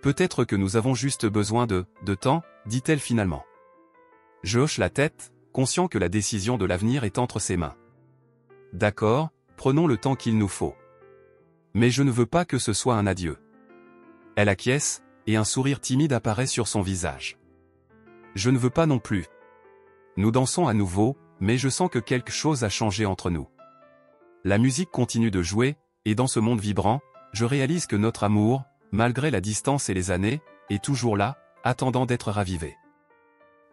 Peut-être que nous avons juste besoin de temps, dit-elle finalement. Je hoche la tête, conscient que la décision de l'avenir est entre ses mains. D'accord, prenons le temps qu'il nous faut. Mais je ne veux pas que ce soit un adieu. Elle acquiesce, et un sourire timide apparaît sur son visage. Je ne veux pas non plus. Nous dansons à nouveau, mais je sens que quelque chose a changé entre nous. La musique continue de jouer, et dans ce monde vibrant, je réalise que notre amour, malgré la distance et les années, est toujours là, attendant d'être ravivé.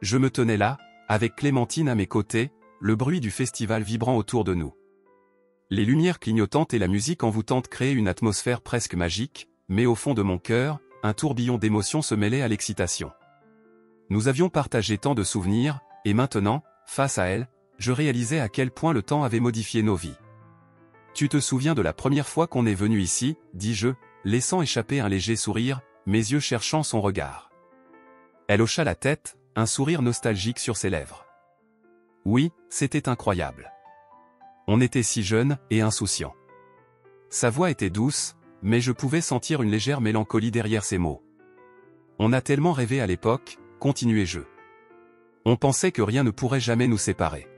Je me tenais là, avec Clémentine à mes côtés, le bruit du festival vibrant autour de nous. Les lumières clignotantes et la musique envoûtante créaient une atmosphère presque magique, mais au fond de mon cœur, un tourbillon d'émotions se mêlait à l'excitation. Nous avions partagé tant de souvenirs, et maintenant, face à elle, je réalisais à quel point le temps avait modifié nos vies. Tu te souviens de la première fois qu'on est venu ici, dis-je, laissant échapper un léger sourire, mes yeux cherchant son regard. Elle hocha la tête, un sourire nostalgique sur ses lèvres. Oui, c'était incroyable. On était si jeunes et insouciants. Sa voix était douce, mais je pouvais sentir une légère mélancolie derrière ses mots. On a tellement rêvé à l'époque, continuai-je. On pensait que rien ne pourrait jamais nous séparer.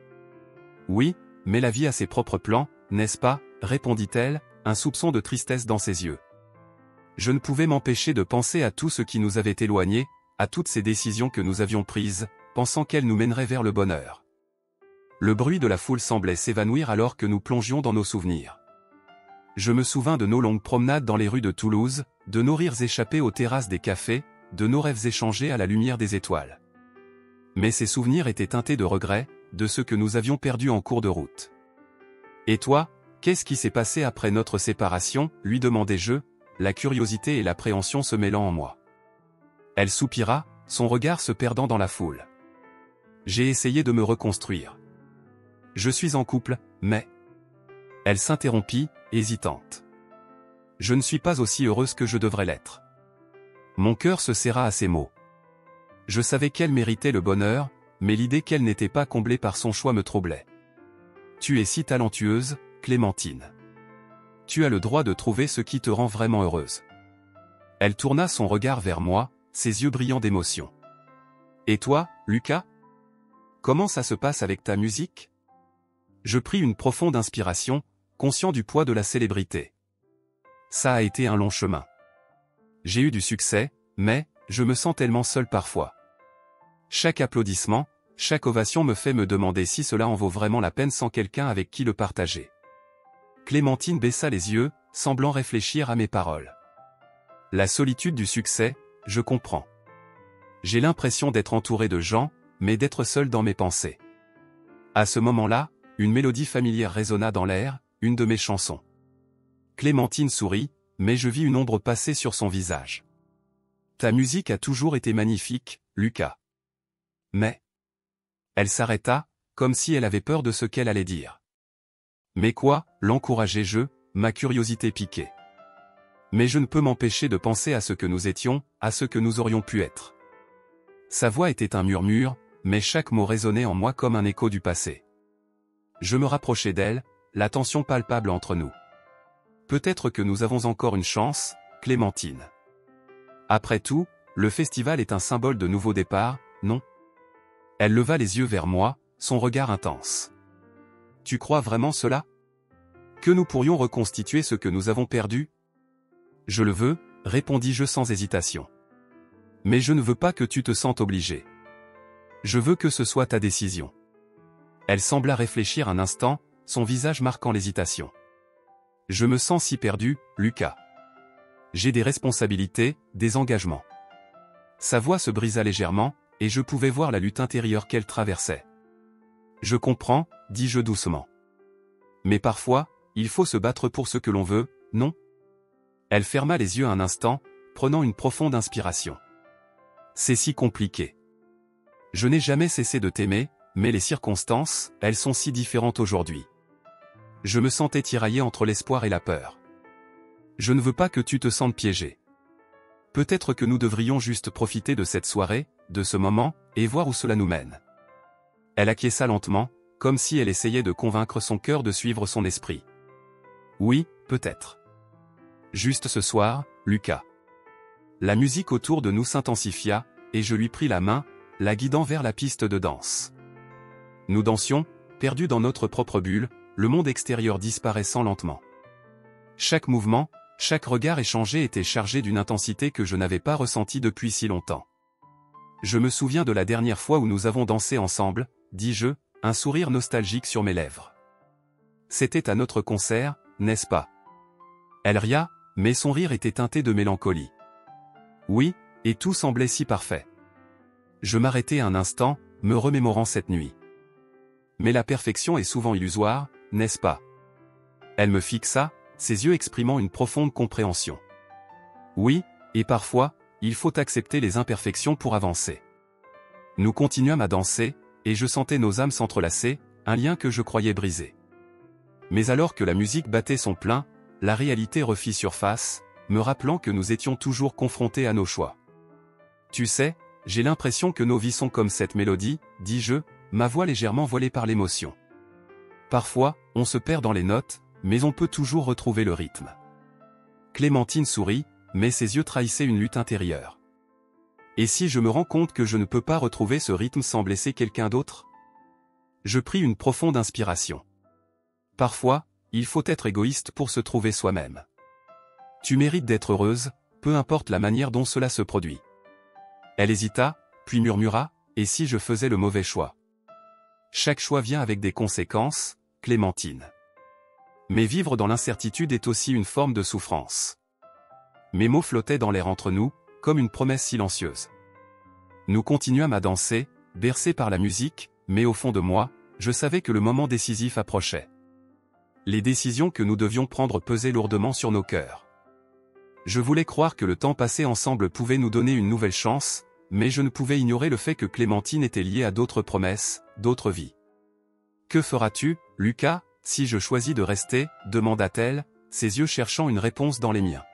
Oui, mais la vie a ses propres plans, n'est-ce pas, répondit-elle, un soupçon de tristesse dans ses yeux. Je ne pouvais m'empêcher de penser à tout ce qui nous avait éloignés, à toutes ces décisions que nous avions prises, pensant qu'elles nous mèneraient vers le bonheur. Le bruit de la foule semblait s'évanouir alors que nous plongions dans nos souvenirs. Je me souvins de nos longues promenades dans les rues de Toulouse, de nos rires échappés aux terrasses des cafés, de nos rêves échangés à la lumière des étoiles. Mais ces souvenirs étaient teintés de regrets, de ce que nous avions perdu en cours de route. « Et toi, qu'est-ce qui s'est passé après notre séparation ?» lui demandai-je, la curiosité et l'appréhension se mêlant en moi. Elle soupira, son regard se perdant dans la foule. J'ai essayé de me reconstruire. Je suis en couple, mais... Elle s'interrompit, hésitante. Je ne suis pas aussi heureuse que je devrais l'être. Mon cœur se serra à ces mots. Je savais qu'elle méritait le bonheur, mais l'idée qu'elle n'était pas comblée par son choix me troublait. Tu es si talentueuse, Clémentine. Tu as le droit de trouver ce qui te rend vraiment heureuse. Elle tourna son regard vers moi, ses yeux brillants d'émotion. Et toi, Lucas? Comment ça se passe avec ta musique? Je pris une profonde inspiration, conscient du poids de la célébrité. Ça a été un long chemin. J'ai eu du succès, mais je me sens tellement seul parfois. Chaque applaudissement, chaque ovation me fait me demander si cela en vaut vraiment la peine sans quelqu'un avec qui le partager. Clémentine baissa les yeux, semblant réfléchir à mes paroles. La solitude du succès, je comprends. J'ai l'impression d'être entouré de gens, mais d'être seul dans mes pensées. À ce moment-là, une mélodie familière résonna dans l'air, une de mes chansons. Clémentine sourit, mais je vis une ombre passer sur son visage. Ta musique a toujours été magnifique, Lucas. Mais... Elle s'arrêta, comme si elle avait peur de ce qu'elle allait dire. Mais quoi, l'encourageai-je, ma curiosité piquée. Mais je ne peux m'empêcher de penser à ce que nous étions, à ce que nous aurions pu être. Sa voix était un murmure, mais chaque mot résonnait en moi comme un écho du passé. Je me rapprochai d'elle, la tension palpable entre nous. Peut-être que nous avons encore une chance, Clémentine. Après tout, le festival est un symbole de nouveau départ, non? Elle leva les yeux vers moi, son regard intense. Tu crois vraiment cela? Que nous pourrions reconstituer ce que nous avons perdu? Je le veux, répondis-je sans hésitation. Mais je ne veux pas que tu te sentes obligé. Je veux que ce soit ta décision. Elle sembla réfléchir un instant, son visage marquant l'hésitation. Je me sens si perdu, Lucas. J'ai des responsabilités, des engagements. Sa voix se brisa légèrement, et je pouvais voir la lutte intérieure qu'elle traversait. Je comprends, dis-je doucement. Mais parfois, il faut se battre pour ce que l'on veut, non? Elle ferma les yeux un instant, prenant une profonde inspiration. C'est si compliqué. Je n'ai jamais cessé de t'aimer, mais les circonstances, elles sont si différentes aujourd'hui. Je me sentais tiraillé entre l'espoir et la peur. Je ne veux pas que tu te sentes piégé. Peut-être que nous devrions juste profiter de cette soirée, de ce moment, et voir où cela nous mène. Elle acquiesça lentement, comme si elle essayait de convaincre son cœur de suivre son esprit. Oui, peut-être. Juste ce soir, Lucas. La musique autour de nous s'intensifia, et je lui pris la main, la guidant vers la piste de danse. Nous dansions, perdus dans notre propre bulle, le monde extérieur disparaissant lentement. Chaque mouvement, chaque regard échangé était chargé d'une intensité que je n'avais pas ressentie depuis si longtemps. Je me souviens de la dernière fois où nous avons dansé ensemble, dis-je, un sourire nostalgique sur mes lèvres. C'était à notre concert, n'est-ce pas? Elle ria, mais son rire était teinté de mélancolie. Oui, et tout semblait si parfait. Je m'arrêtai un instant, me remémorant cette nuit. Mais la perfection est souvent illusoire, n'est-ce pas? Elle me fixa, ses yeux exprimant une profonde compréhension. Oui, et parfois, il faut accepter les imperfections pour avancer. Nous continuâmes à danser, et je sentais nos âmes s'entrelacer, un lien que je croyais brisé. Mais alors que la musique battait son plein, la réalité refit surface, me rappelant que nous étions toujours confrontés à nos choix. Tu sais, j'ai l'impression que nos vies sont comme cette mélodie, dis-je, ma voix légèrement voilée par l'émotion. Parfois, on se perd dans les notes, mais on peut toujours retrouver le rythme. Clémentine sourit, mais ses yeux trahissaient une lutte intérieure. Et si je me rends compte que je ne peux pas retrouver ce rythme sans blesser quelqu'un d'autre? Je pris une profonde inspiration. Parfois, il faut être égoïste pour se trouver soi-même. Tu mérites d'être heureuse, peu importe la manière dont cela se produit. Elle hésita, puis murmura, « Et si je faisais le mauvais choix ?» Chaque choix vient avec des conséquences, Clémentine. Mais vivre dans l'incertitude est aussi une forme de souffrance. Mes mots flottaient dans l'air entre nous, comme une promesse silencieuse. Nous continuâmes à danser, bercés par la musique, mais au fond de moi, je savais que le moment décisif approchait. Les décisions que nous devions prendre pesaient lourdement sur nos cœurs. Je voulais croire que le temps passé ensemble pouvait nous donner une nouvelle chance, mais je ne pouvais ignorer le fait que Clémentine était liée à d'autres promesses, d'autres vies. « Que feras-tu, Lucas, si je choisis de rester ?» demanda-t-elle, ses yeux cherchant une réponse dans les miens.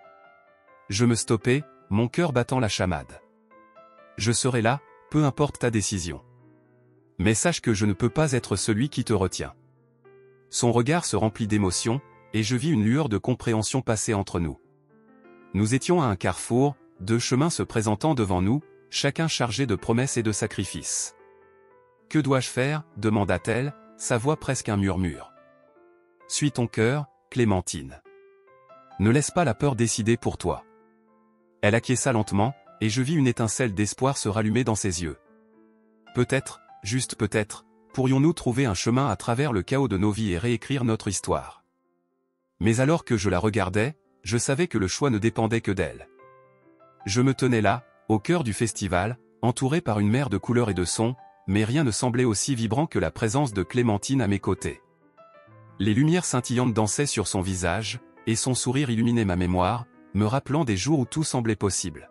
Je me stoppais, mon cœur battant la chamade. « Je serai là, peu importe ta décision. Mais sache que je ne peux pas être celui qui te retient. » Son regard se remplit d'émotion, et je vis une lueur de compréhension passer entre nous. Nous étions à un carrefour, deux chemins se présentant devant nous, chacun chargé de promesses et de sacrifices. « Que dois-je faire ?» demanda-t-elle, sa voix presque un murmure. « Suis ton cœur, Clémentine. Ne laisse pas la peur décider pour toi. » Elle acquiesça lentement, et je vis une étincelle d'espoir se rallumer dans ses yeux. Peut-être, juste peut-être, pourrions-nous trouver un chemin à travers le chaos de nos vies et réécrire notre histoire. Mais alors que je la regardais, je savais que le choix ne dépendait que d'elle. Je me tenais là, au cœur du festival, entouré par une mer de couleurs et de sons, mais rien ne semblait aussi vibrant que la présence de Clémentine à mes côtés. Les lumières scintillantes dansaient sur son visage, et son sourire illuminait ma mémoire, me rappelant des jours où tout semblait possible.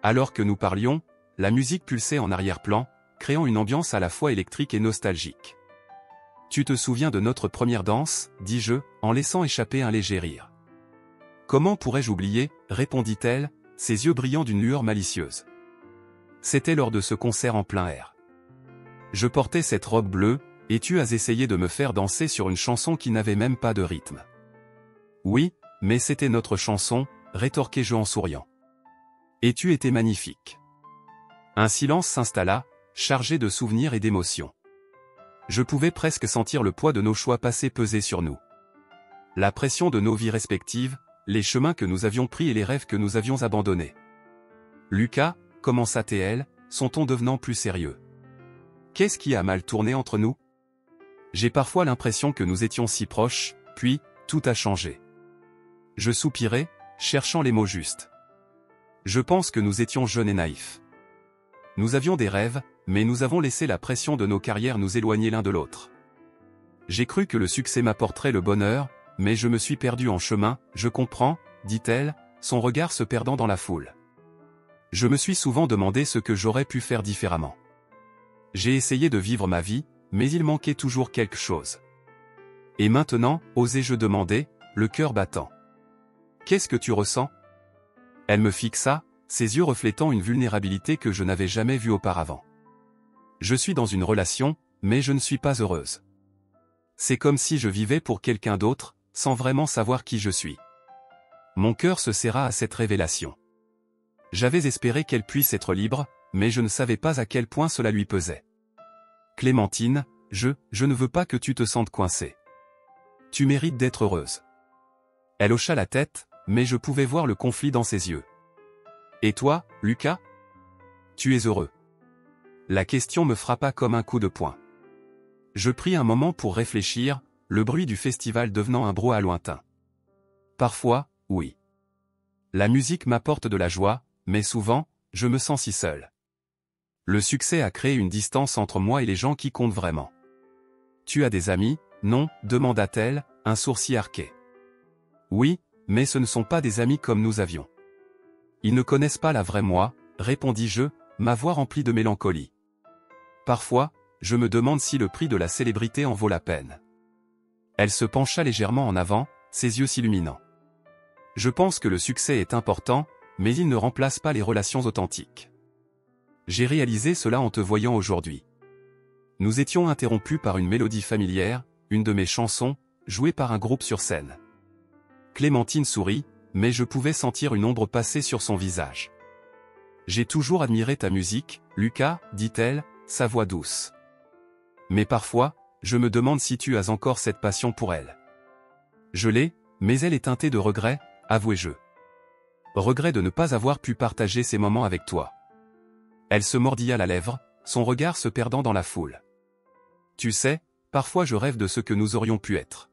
Alors que nous parlions, la musique pulsait en arrière-plan, créant une ambiance à la fois électrique et nostalgique. « Tu te souviens de notre première danse ?» dis-je, en laissant échapper un léger rire. « Comment pourrais-je oublier ?» répondit-elle, ses yeux brillant d'une lueur malicieuse. C'était lors de ce concert en plein air. Je portais cette robe bleue, et tu as essayé de me faire danser sur une chanson qui n'avait même pas de rythme. Oui, mais c'était notre chanson, rétorquai-je en souriant. Et tu étais magnifique. Un silence s'installa, chargé de souvenirs et d'émotions. Je pouvais presque sentir le poids de nos choix passés peser sur nous. La pression de nos vies respectives, les chemins que nous avions pris et les rêves que nous avions abandonnés. « Lucas » commença-t-elle, son ton devenant plus sérieux. « Qu'est-ce qui a mal tourné entre nous ? J'ai parfois l'impression que nous étions si proches, puis, tout a changé. » Je soupirai, cherchant les mots justes. Je pense que nous étions jeunes et naïfs. Nous avions des rêves, mais nous avons laissé la pression de nos carrières nous éloigner l'un de l'autre. J'ai cru que le succès m'apporterait le bonheur, mais je me suis perdu en chemin, je comprends, dit-elle, son regard se perdant dans la foule. Je me suis souvent demandé ce que j'aurais pu faire différemment. J'ai essayé de vivre ma vie, mais il manquait toujours quelque chose. Et maintenant, osais-je demander, le cœur battant. Qu'est-ce que tu ressens ? Elle me fixa, ses yeux reflétant une vulnérabilité que je n'avais jamais vue auparavant. Je suis dans une relation, mais je ne suis pas heureuse. C'est comme si je vivais pour quelqu'un d'autre, sans vraiment savoir qui je suis. Mon cœur se serra à cette révélation. J'avais espéré qu'elle puisse être libre, mais je ne savais pas à quel point cela lui pesait. Clémentine, je ne veux pas que tu te sentes coincée. Tu mérites d'être heureuse. Elle hocha la tête, mais je pouvais voir le conflit dans ses yeux. Et toi, Lucas ? Tu es heureux ? La question me frappa comme un coup de poing. Je pris un moment pour réfléchir, le bruit du festival devenant un brouhaha lointain. Parfois, oui. La musique m'apporte de la joie, mais souvent, je me sens si seul. Le succès a créé une distance entre moi et les gens qui comptent vraiment. Tu as des amis, non ? demanda-t-elle, un sourcil arqué. Oui, mais ce ne sont pas des amis comme nous avions. Ils ne connaissent pas la vraie moi, répondis-je, ma voix remplie de mélancolie. Parfois, je me demande si le prix de la célébrité en vaut la peine. Elle se pencha légèrement en avant, ses yeux s'illuminant. Je pense que le succès est important, mais il ne remplace pas les relations authentiques. J'ai réalisé cela en te voyant aujourd'hui. Nous étions interrompus par une mélodie familière, une de mes chansons, jouée par un groupe sur scène. Clémentine sourit, mais je pouvais sentir une ombre passer sur son visage. J'ai toujours admiré ta musique, Lucas, dit-elle, sa voix douce. Mais parfois, je me demande si tu as encore cette passion pour elle. Je l'ai, mais elle est teintée de regret, avouai-je. Regret de ne pas avoir pu partager ces moments avec toi. Elle se mordilla la lèvre, son regard se perdant dans la foule. Tu sais, parfois je rêve de ce que nous aurions pu être.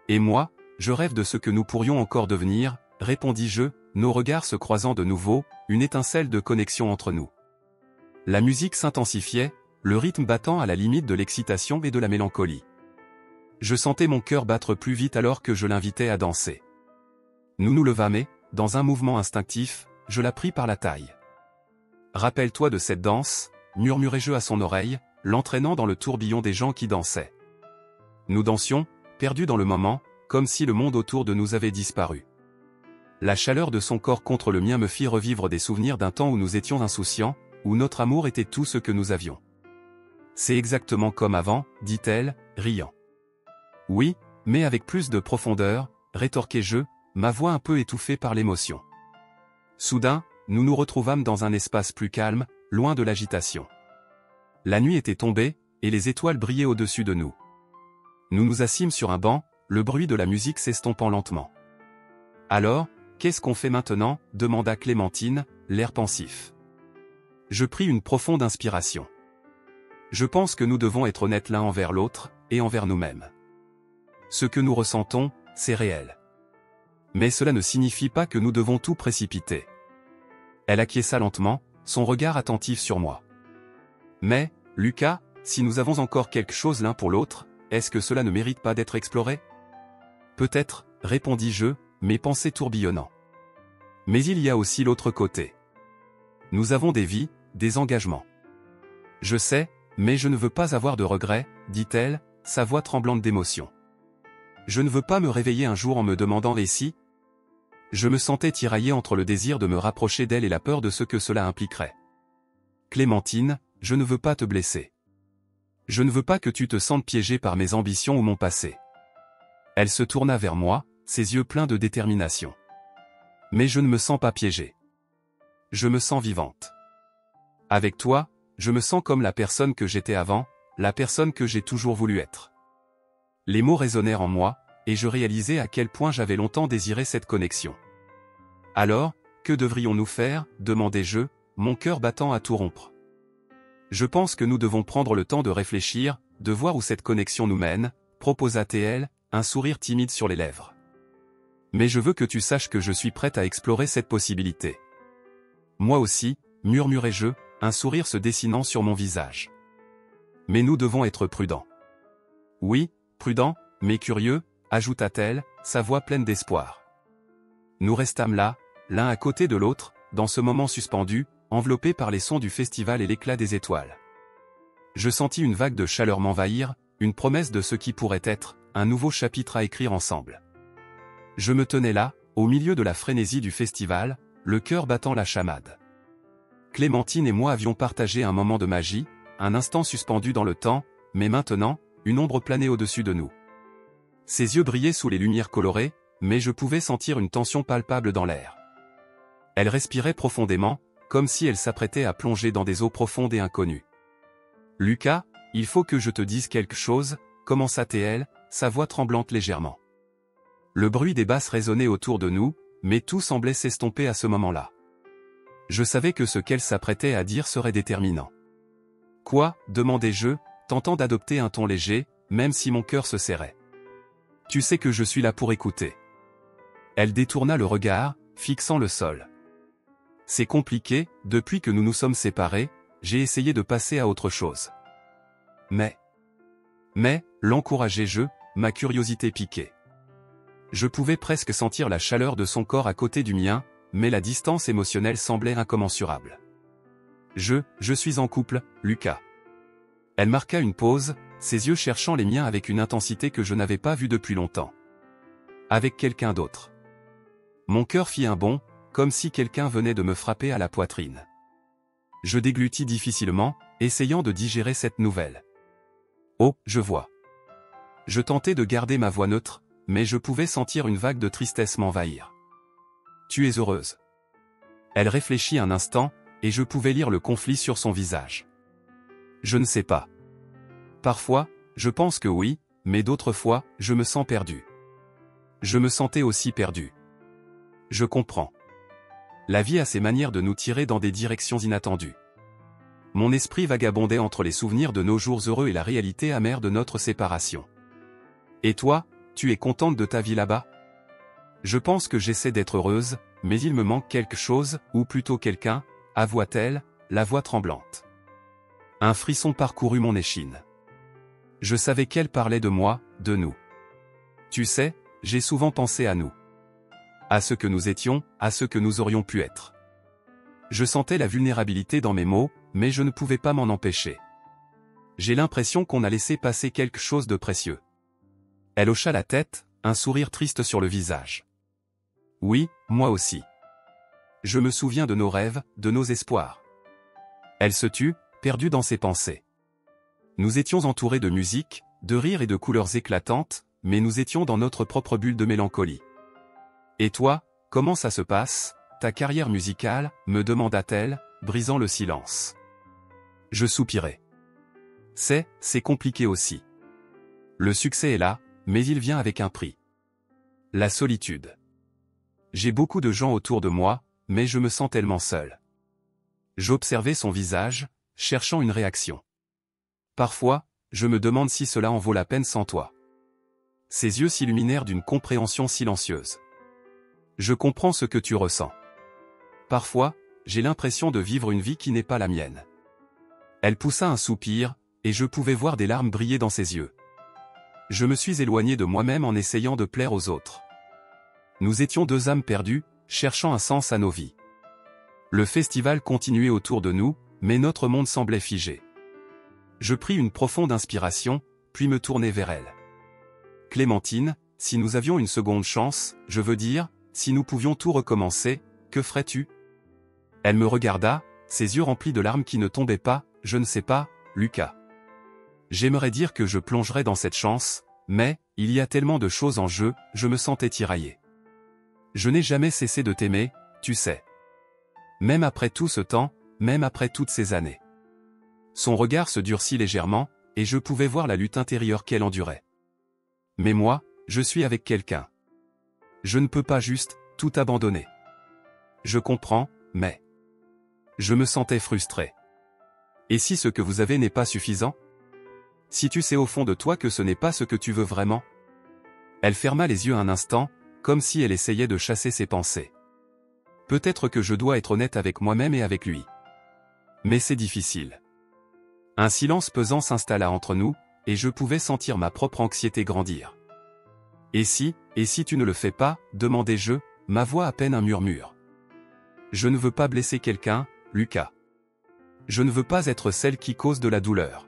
Et moi, je rêve de ce que nous pourrions encore devenir, répondis-je, nos regards se croisant de nouveau, une étincelle de connexion entre nous. La musique s'intensifiait, le rythme battant à la limite de l'excitation et de la mélancolie. Je sentais mon cœur battre plus vite alors que je l'invitais à danser. Nous nous levâmes et, dans un mouvement instinctif, je la pris par la taille. Rappelle-toi de cette danse, murmurai-je à son oreille, l'entraînant dans le tourbillon des gens qui dansaient. Nous dansions, perdus dans le moment, comme si le monde autour de nous avait disparu. La chaleur de son corps contre le mien me fit revivre des souvenirs d'un temps où nous étions insouciants, où notre amour était tout ce que nous avions. C'est exactement comme avant, dit-elle, riant. Oui, mais avec plus de profondeur, rétorquai-je, ma voix un peu étouffée par l'émotion. Soudain, nous nous retrouvâmes dans un espace plus calme, loin de l'agitation. La nuit était tombée, et les étoiles brillaient au-dessus de nous. Nous nous assîmes sur un banc, le bruit de la musique s'estompant lentement. Alors, qu'est-ce qu'on fait maintenant ? Demanda Clémentine, l'air pensif. Je pris une profonde inspiration. Je pense que nous devons être honnêtes l'un envers l'autre, et envers nous-mêmes. Ce que nous ressentons, c'est réel. Mais cela ne signifie pas que nous devons tout précipiter. Elle acquiesça lentement, son regard attentif sur moi. Mais, Lucas, si nous avons encore quelque chose l'un pour l'autre, est-ce que cela ne mérite pas d'être exploré ? Peut-être, répondis-je, mes pensées tourbillonnant. Mais il y a aussi l'autre côté. Nous avons des vies, des engagements. Je sais, mais je ne veux pas avoir de regrets, dit-elle, sa voix tremblante d'émotion. Je ne veux pas me réveiller un jour en me demandant et si ? Je me sentais tiraillé entre le désir de me rapprocher d'elle et la peur de ce que cela impliquerait. Clémentine, je ne veux pas te blesser. Je ne veux pas que tu te sentes piégée par mes ambitions ou mon passé. Elle se tourna vers moi, ses yeux pleins de détermination. Mais je ne me sens pas piégée. Je me sens vivante. Avec toi, je me sens comme la personne que j'étais avant, la personne que j'ai toujours voulu être. Les mots résonnèrent en moi, et je réalisai à quel point j'avais longtemps désiré cette connexion. Alors, que devrions-nous faire ? Demandai-je, mon cœur battant à tout rompre. Je pense que nous devons prendre le temps de réfléchir, de voir où cette connexion nous mène, proposa-t-elle, un sourire timide sur les lèvres. Mais je veux que tu saches que je suis prête à explorer cette possibilité. Moi aussi, murmurai-je, un sourire se dessinant sur mon visage. Mais nous devons être prudents. Oui, prudents, mais curieux, ajouta-t-elle, sa voix pleine d'espoir. Nous restâmes là, l'un à côté de l'autre, dans ce moment suspendu, enveloppés par les sons du festival et l'éclat des étoiles. Je sentis une vague de chaleur m'envahir, une promesse de ce qui pourrait être, un nouveau chapitre à écrire ensemble. Je me tenais là, au milieu de la frénésie du festival, le cœur battant la chamade. Clémentine et moi avions partagé un moment de magie, un instant suspendu dans le temps, mais maintenant, une ombre planait au-dessus de nous. Ses yeux brillaient sous les lumières colorées, mais je pouvais sentir une tension palpable dans l'air. Elle respirait profondément, comme si elle s'apprêtait à plonger dans des eaux profondes et inconnues. « Lucas, il faut que je te dise quelque chose », commença-t-elle, sa voix tremblante légèrement. Le bruit des basses résonnait autour de nous, mais tout semblait s'estomper à ce moment-là. Je savais que ce qu'elle s'apprêtait à dire serait déterminant. « Quoi ?» demandai-je, tentant d'adopter un ton léger, même si mon cœur se serrait. « Tu sais que je suis là pour écouter. » Elle détourna le regard, fixant le sol. « C'est compliqué, depuis que nous nous sommes séparés, j'ai essayé de passer à autre chose. Mais, l'encourageai-je, ma curiosité piquée. Je pouvais presque sentir la chaleur de son corps à côté du mien, mais la distance émotionnelle semblait incommensurable. Je suis en couple, Lucas. Elle marqua une pause, ses yeux cherchant les miens avec une intensité que je n'avais pas vue depuis longtemps. Avec quelqu'un d'autre. Mon cœur fit un bond, comme si quelqu'un venait de me frapper à la poitrine. Je déglutis difficilement, essayant de digérer cette nouvelle. Oh, je vois. Je tentais de garder ma voix neutre, mais je pouvais sentir une vague de tristesse m'envahir. Tu es heureuse. Elle réfléchit un instant, et je pouvais lire le conflit sur son visage. Je ne sais pas. Parfois, je pense que oui, mais d'autres fois, je me sens perdu. Je me sentais aussi perdu. Je comprends. La vie a ses manières de nous tirer dans des directions inattendues. Mon esprit vagabondait entre les souvenirs de nos jours heureux et la réalité amère de notre séparation. Et toi, tu es contente de ta vie là-bas? Je pense que j'essaie d'être heureuse, mais il me manque quelque chose, ou plutôt quelqu'un, avoua-t-elle, la voix tremblante. Un frisson parcourut mon échine. Je savais qu'elle parlait de moi, de nous. Tu sais, j'ai souvent pensé à nous. À ce que nous étions, à ce que nous aurions pu être. Je sentais la vulnérabilité dans mes mots, mais je ne pouvais pas m'en empêcher. J'ai l'impression qu'on a laissé passer quelque chose de précieux. Elle hocha la tête, un sourire triste sur le visage. Oui, moi aussi. Je me souviens de nos rêves, de nos espoirs. Elle se tut, perdue dans ses pensées. Nous étions entourés de musique, de rires et de couleurs éclatantes, mais nous étions dans notre propre bulle de mélancolie. Et toi, comment ça se passe, ta carrière musicale, me demanda-t-elle, brisant le silence. Je soupirai. C'est compliqué aussi. Le succès est là, mais il vient avec un prix. La solitude. J'ai beaucoup de gens autour de moi, mais je me sens tellement seul. J'observais son visage, cherchant une réaction. Parfois, je me demande si cela en vaut la peine sans toi. Ses yeux s'illuminèrent d'une compréhension silencieuse. Je comprends ce que tu ressens. Parfois, j'ai l'impression de vivre une vie qui n'est pas la mienne. Elle poussa un soupir, et je pouvais voir des larmes briller dans ses yeux. Je me suis éloigné de moi-même en essayant de plaire aux autres. Nous étions deux âmes perdues, cherchant un sens à nos vies. Le festival continuait autour de nous, mais notre monde semblait figé. Je pris une profonde inspiration, puis me tournai vers elle. Clémentine, si nous avions une seconde chance, je veux dire, si nous pouvions tout recommencer, que ferais-tu? Elle me regarda, ses yeux remplis de larmes qui ne tombaient pas, je ne sais pas, Lucas. J'aimerais dire que je plongerais dans cette chance, mais, il y a tellement de choses en jeu, je me sentais tiraillé. Je n'ai jamais cessé de t'aimer, tu sais. Même après tout ce temps, même après toutes ces années. Son regard se durcit légèrement, et je pouvais voir la lutte intérieure qu'elle endurait. Mais moi, je suis avec quelqu'un. Je ne peux pas juste, tout abandonner. Je comprends, mais... Je me sentais frustré. Et si ce que vous avez n'est pas suffisant? Si tu sais au fond de toi que ce n'est pas ce que tu veux vraiment? Elle ferma les yeux un instant, comme si elle essayait de chasser ses pensées. Peut-être que je dois être honnête avec moi-même et avec lui. Mais c'est difficile. Un silence pesant s'installa entre nous, et je pouvais sentir ma propre anxiété grandir. Et si tu ne le fais pas, demandai-je, ma voix à peine un murmure. Je ne veux pas blesser quelqu'un, Lucas. Je ne veux pas être celle qui cause de la douleur.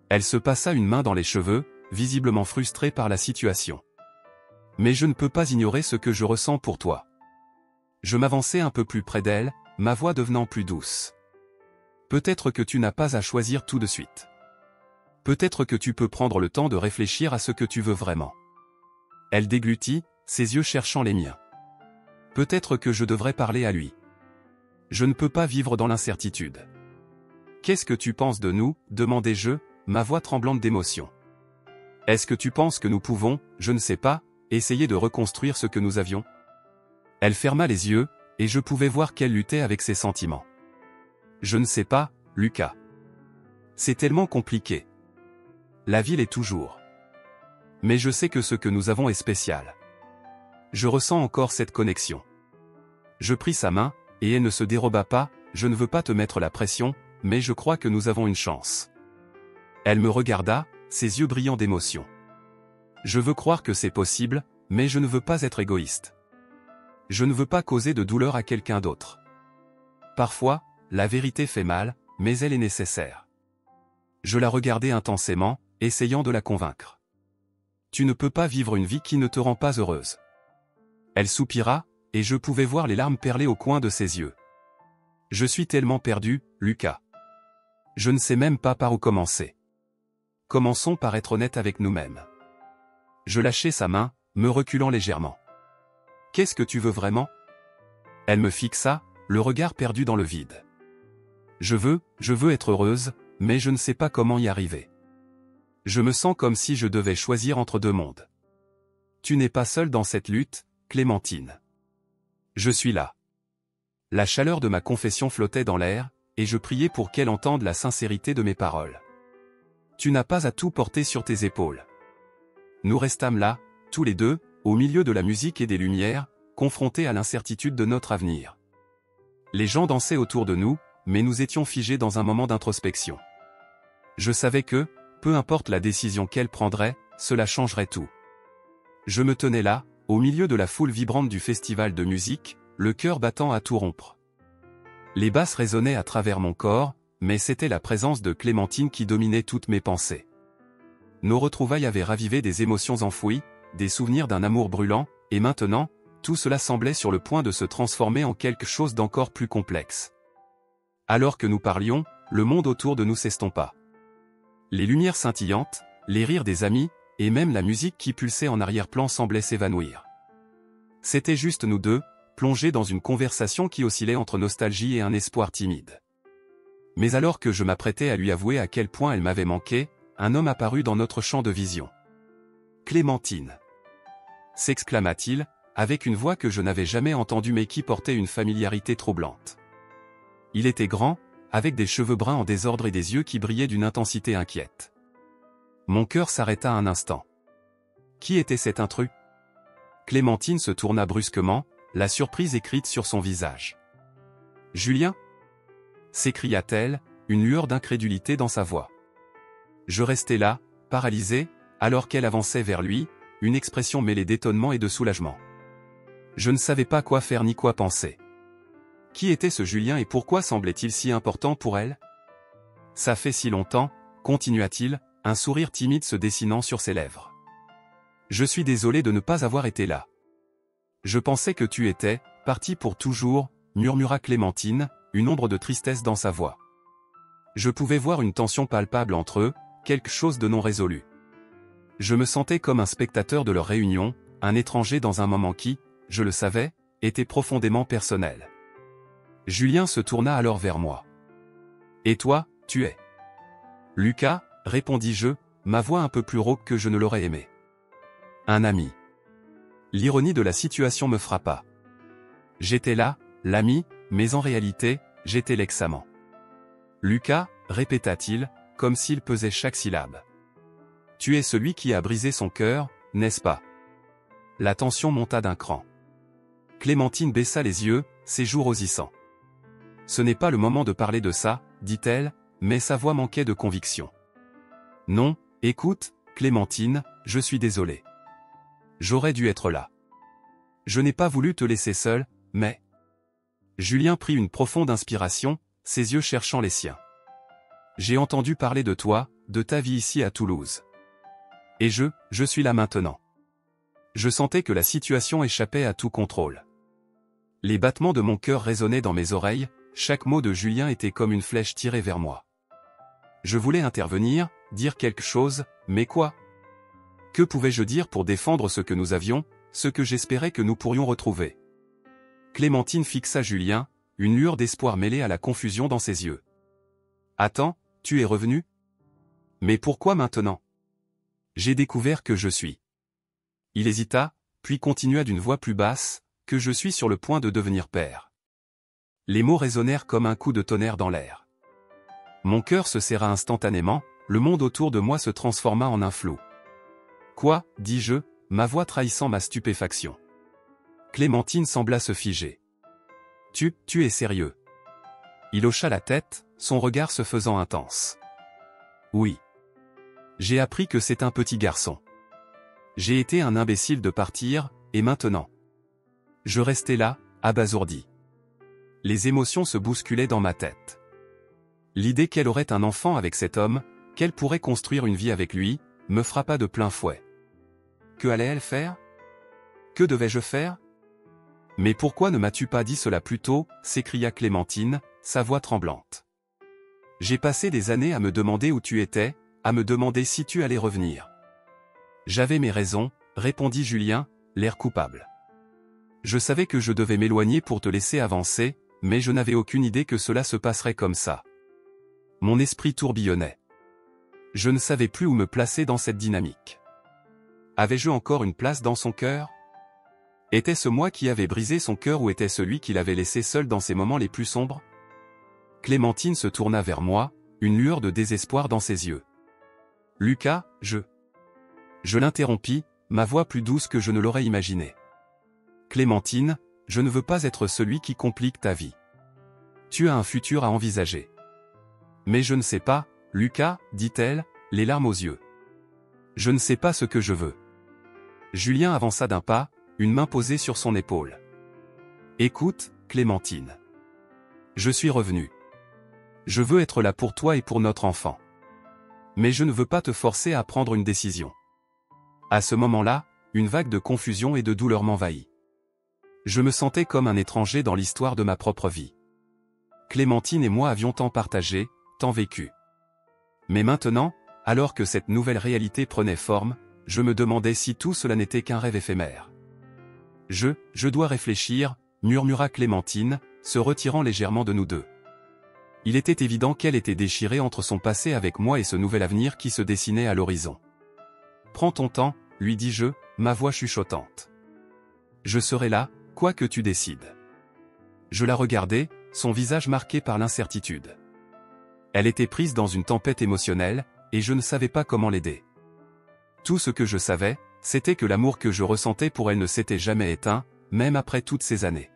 Elle se passa une main dans les cheveux, visiblement frustrée par la situation. Mais je ne peux pas ignorer ce que je ressens pour toi. Je m'avançai un peu plus près d'elle, ma voix devenant plus douce. Peut-être que tu n'as pas à choisir tout de suite. Peut-être que tu peux prendre le temps de réfléchir à ce que tu veux vraiment. Elle déglutit, ses yeux cherchant les miens. Peut-être que je devrais parler à lui. Je ne peux pas vivre dans l'incertitude. Qu'est-ce que tu penses de nous, demandai-je, ma voix tremblante d'émotion. Est-ce que tu penses que nous pouvons, je ne sais pas, essayer de reconstruire ce que nous avions? Elle ferma les yeux, et je pouvais voir qu'elle luttait avec ses sentiments. Je ne sais pas, Lucas. C'est tellement compliqué. La vie l'est toujours. Mais je sais que ce que nous avons est spécial. Je ressens encore cette connexion. Je pris sa main, et elle ne se déroba pas, je ne veux pas te mettre la pression, mais je crois que nous avons une chance. Elle me regarda, ses yeux brillants d'émotion. Je veux croire que c'est possible, mais je ne veux pas être égoïste. Je ne veux pas causer de douleur à quelqu'un d'autre. Parfois, la vérité fait mal, mais elle est nécessaire. Je la regardai intensément, essayant de la convaincre. Tu ne peux pas vivre une vie qui ne te rend pas heureuse. Elle soupira, et je pouvais voir les larmes perler au coin de ses yeux. Je suis tellement perdu, Lucas. Je ne sais même pas par où commencer. Commençons par être honnêtes avec nous-mêmes. Je lâchai sa main, me reculant légèrement. Qu'est-ce que tu veux vraiment? Elle me fixa, le regard perdu dans le vide. Je veux être heureuse, mais je ne sais pas comment y arriver. Je me sens comme si je devais choisir entre deux mondes. Tu n'es pas seule dans cette lutte, Clémentine. Je suis là. La chaleur de ma confession flottait dans l'air, et je priais pour qu'elle entende la sincérité de mes paroles. Tu n'as pas à tout porter sur tes épaules. Nous restâmes là, tous les deux, au milieu de la musique et des lumières, confrontés à l'incertitude de notre avenir. Les gens dansaient autour de nous, mais nous étions figés dans un moment d'introspection. Je savais que, peu importe la décision qu'elle prendrait, cela changerait tout. Je me tenais là, au milieu de la foule vibrante du festival de musique, le cœur battant à tout rompre. Les basses résonnaient à travers mon corps, mais c'était la présence de Clémentine qui dominait toutes mes pensées. Nos retrouvailles avaient ravivé des émotions enfouies, des souvenirs d'un amour brûlant, et maintenant, tout cela semblait sur le point de se transformer en quelque chose d'encore plus complexe. Alors que nous parlions, le monde autour de nous s'estompa. Les lumières scintillantes, les rires des amis, et même la musique qui pulsait en arrière-plan semblait s'évanouir. C'était juste nous deux, plongés dans une conversation qui oscillait entre nostalgie et un espoir timide. Mais alors que je m'apprêtais à lui avouer à quel point elle m'avait manqué, un homme apparut dans notre champ de vision. « Clémentine !» s'exclama-t-il, avec une voix que je n'avais jamais entendue mais qui portait une familiarité troublante. Il était grand, avec des cheveux bruns en désordre et des yeux qui brillaient d'une intensité inquiète. Mon cœur s'arrêta un instant. Qui était cet intrus? Clémentine se tourna brusquement, la surprise écrite sur son visage. « Julien » s'écria-t-elle, une lueur d'incrédulité dans sa voix. Je restais là, paralysé, alors qu'elle avançait vers lui, une expression mêlée d'étonnement et de soulagement. Je ne savais pas quoi faire ni quoi penser. Qui était ce Julien et pourquoi semblait-il si important pour elle? Ça fait si longtemps, continua-t-il, un sourire timide se dessinant sur ses lèvres. Je suis désolé de ne pas avoir été là. Je pensais que tu étais, parti pour toujours, murmura Clémentine, une ombre de tristesse dans sa voix. Je pouvais voir une tension palpable entre eux, quelque chose de non résolu. Je me sentais comme un spectateur de leur réunion, un étranger dans un moment qui, je le savais, était profondément personnel. Julien se tourna alors vers moi. « Et toi, tu es ?» Lucas, répondis-je, ma voix un peu plus rauque que je ne l'aurais aimé. « Un ami. » L'ironie de la situation me frappa. J'étais là, l'ami, mais en réalité, j'étais l'ex-amant. « Lucas, répéta-t-il, comme s'il pesait chaque syllabe. « Tu es celui qui a brisé son cœur, n'est-ce pas ?» La tension monta d'un cran. Clémentine baissa les yeux, ses joues rosissant. « Ce n'est pas le moment de parler de ça, dit-elle, mais sa voix manquait de conviction. « Non, écoute, Clémentine, je suis désolé. J'aurais dû être là. Je n'ai pas voulu te laisser seule, mais... » Julien prit une profonde inspiration, ses yeux cherchant les siens. « J'ai entendu parler de toi, de ta vie ici à Toulouse. Et je suis là maintenant. » Je sentais que la situation échappait à tout contrôle. Les battements de mon cœur résonnaient dans mes oreilles, chaque mot de Julien était comme une flèche tirée vers moi. Je voulais intervenir, dire quelque chose, mais quoi? Que pouvais-je dire pour défendre ce que nous avions, ce que j'espérais que nous pourrions retrouver? Clémentine fixa Julien, une lueur d'espoir mêlée à la confusion dans ses yeux. « Attends, tu es revenu? Mais pourquoi maintenant? J'ai découvert que je suis... » Il hésita, puis continua d'une voix plus basse, « que je suis sur le point de devenir père. » Les mots résonnèrent comme un coup de tonnerre dans l'air. Mon cœur se serra instantanément, le monde autour de moi se transforma en un flou. « Quoi ?» dis-je, ma voix trahissant ma stupéfaction. Clémentine sembla se figer. « Tu es sérieux ?» Il hocha la tête, son regard se faisant intense. « Oui. J'ai appris que c'est un petit garçon. J'ai été un imbécile de partir, et maintenant... » Je restais là, abasourdi. Les émotions se bousculaient dans ma tête. L'idée qu'elle aurait un enfant avec cet homme, qu'elle pourrait construire une vie avec lui, me frappa de plein fouet. Que allait-elle faire? Que devais-je faire? Mais pourquoi ne m'as-tu pas dit cela plus tôt? S'écria Clémentine, sa voix tremblante. J'ai passé des années à me demander où tu étais, à me demander si tu allais revenir. J'avais mes raisons, répondit Julien, l'air coupable. Je savais que je devais m'éloigner pour te laisser avancer, mais je n'avais aucune idée que cela se passerait comme ça. Mon esprit tourbillonnait. Je ne savais plus où me placer dans cette dynamique. Avais-je encore une place dans son cœur? Était-ce moi qui avais brisé son cœur ou était-ce lui qui l'avait laissé seul dans ses moments les plus sombres? Clémentine se tourna vers moi, une lueur de désespoir dans ses yeux. Lucas, Je l'interrompis, ma voix plus douce que je ne l'aurais imaginé. Clémentine, je ne veux pas être celui qui complique ta vie. Tu as un futur à envisager. Mais je ne sais pas, Lucas, dit-elle, les larmes aux yeux. Je ne sais pas ce que je veux. Julien avança d'un pas, une main posée sur son épaule. Écoute, Clémentine. Je suis revenu. Je veux être là pour toi et pour notre enfant. Mais je ne veux pas te forcer à prendre une décision. À ce moment-là, une vague de confusion et de douleur m'envahit. Je me sentais comme un étranger dans l'histoire de ma propre vie. Clémentine et moi avions tant partagé, tant vécu. Mais maintenant, alors que cette nouvelle réalité prenait forme, je me demandais si tout cela n'était qu'un rêve éphémère. Je dois réfléchir, murmura Clémentine, se retirant légèrement de nous deux. Il était évident qu'elle était déchirée entre son passé avec moi et ce nouvel avenir qui se dessinait à l'horizon. Prends ton temps, lui dis-je, ma voix chuchotante. Je serai là, quoi que tu décides. Je la regardais, son visage marqué par l'incertitude. Elle était prise dans une tempête émotionnelle, et je ne savais pas comment l'aider. Tout ce que je savais, c'était que l'amour que je ressentais pour elle ne s'était jamais éteint, même après toutes ces années.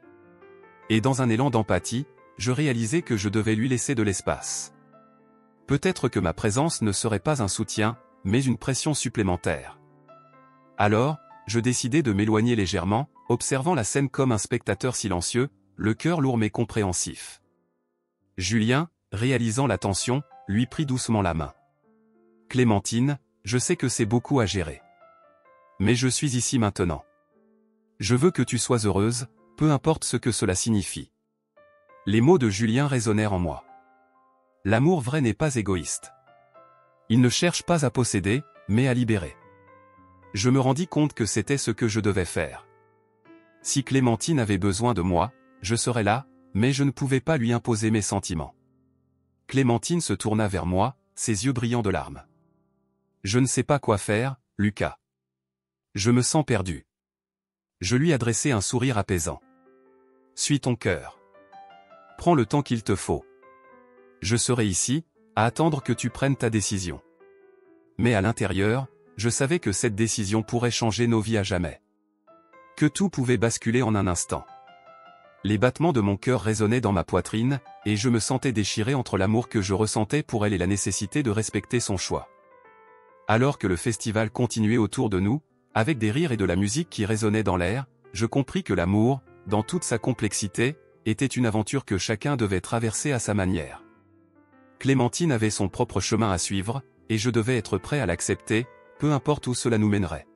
Et dans un élan d'empathie, je réalisais que je devais lui laisser de l'espace. Peut-être que ma présence ne serait pas un soutien, mais une pression supplémentaire. Alors, je décidai de m'éloigner légèrement, observant la scène comme un spectateur silencieux, le cœur lourd mais compréhensif. Julien, réalisant la tension, lui prit doucement la main. Clémentine, je sais que c'est beaucoup à gérer. Mais je suis ici maintenant. Je veux que tu sois heureuse, peu importe ce que cela signifie. Les mots de Julien résonnèrent en moi. L'amour vrai n'est pas égoïste. Il ne cherche pas à posséder, mais à libérer. Je me rendis compte que c'était ce que je devais faire. Si Clémentine avait besoin de moi, je serais là, mais je ne pouvais pas lui imposer mes sentiments. Clémentine se tourna vers moi, ses yeux brillants de larmes. Je ne sais pas quoi faire, Lucas. Je me sens perdu. Je lui adressai un sourire apaisant. Suis ton cœur. Prends le temps qu'il te faut. Je serai ici, à attendre que tu prennes ta décision. Mais à l'intérieur, je savais que cette décision pourrait changer nos vies à jamais. Que tout pouvait basculer en un instant. Les battements de mon cœur résonnaient dans ma poitrine, et je me sentais déchiré entre l'amour que je ressentais pour elle et la nécessité de respecter son choix. Alors que le festival continuait autour de nous, avec des rires et de la musique qui résonnaient dans l'air, je compris que l'amour, dans toute sa complexité, était une aventure que chacun devait traverser à sa manière. Clémentine avait son propre chemin à suivre, et je devais être prêt à l'accepter, peu importe où cela nous mènerait.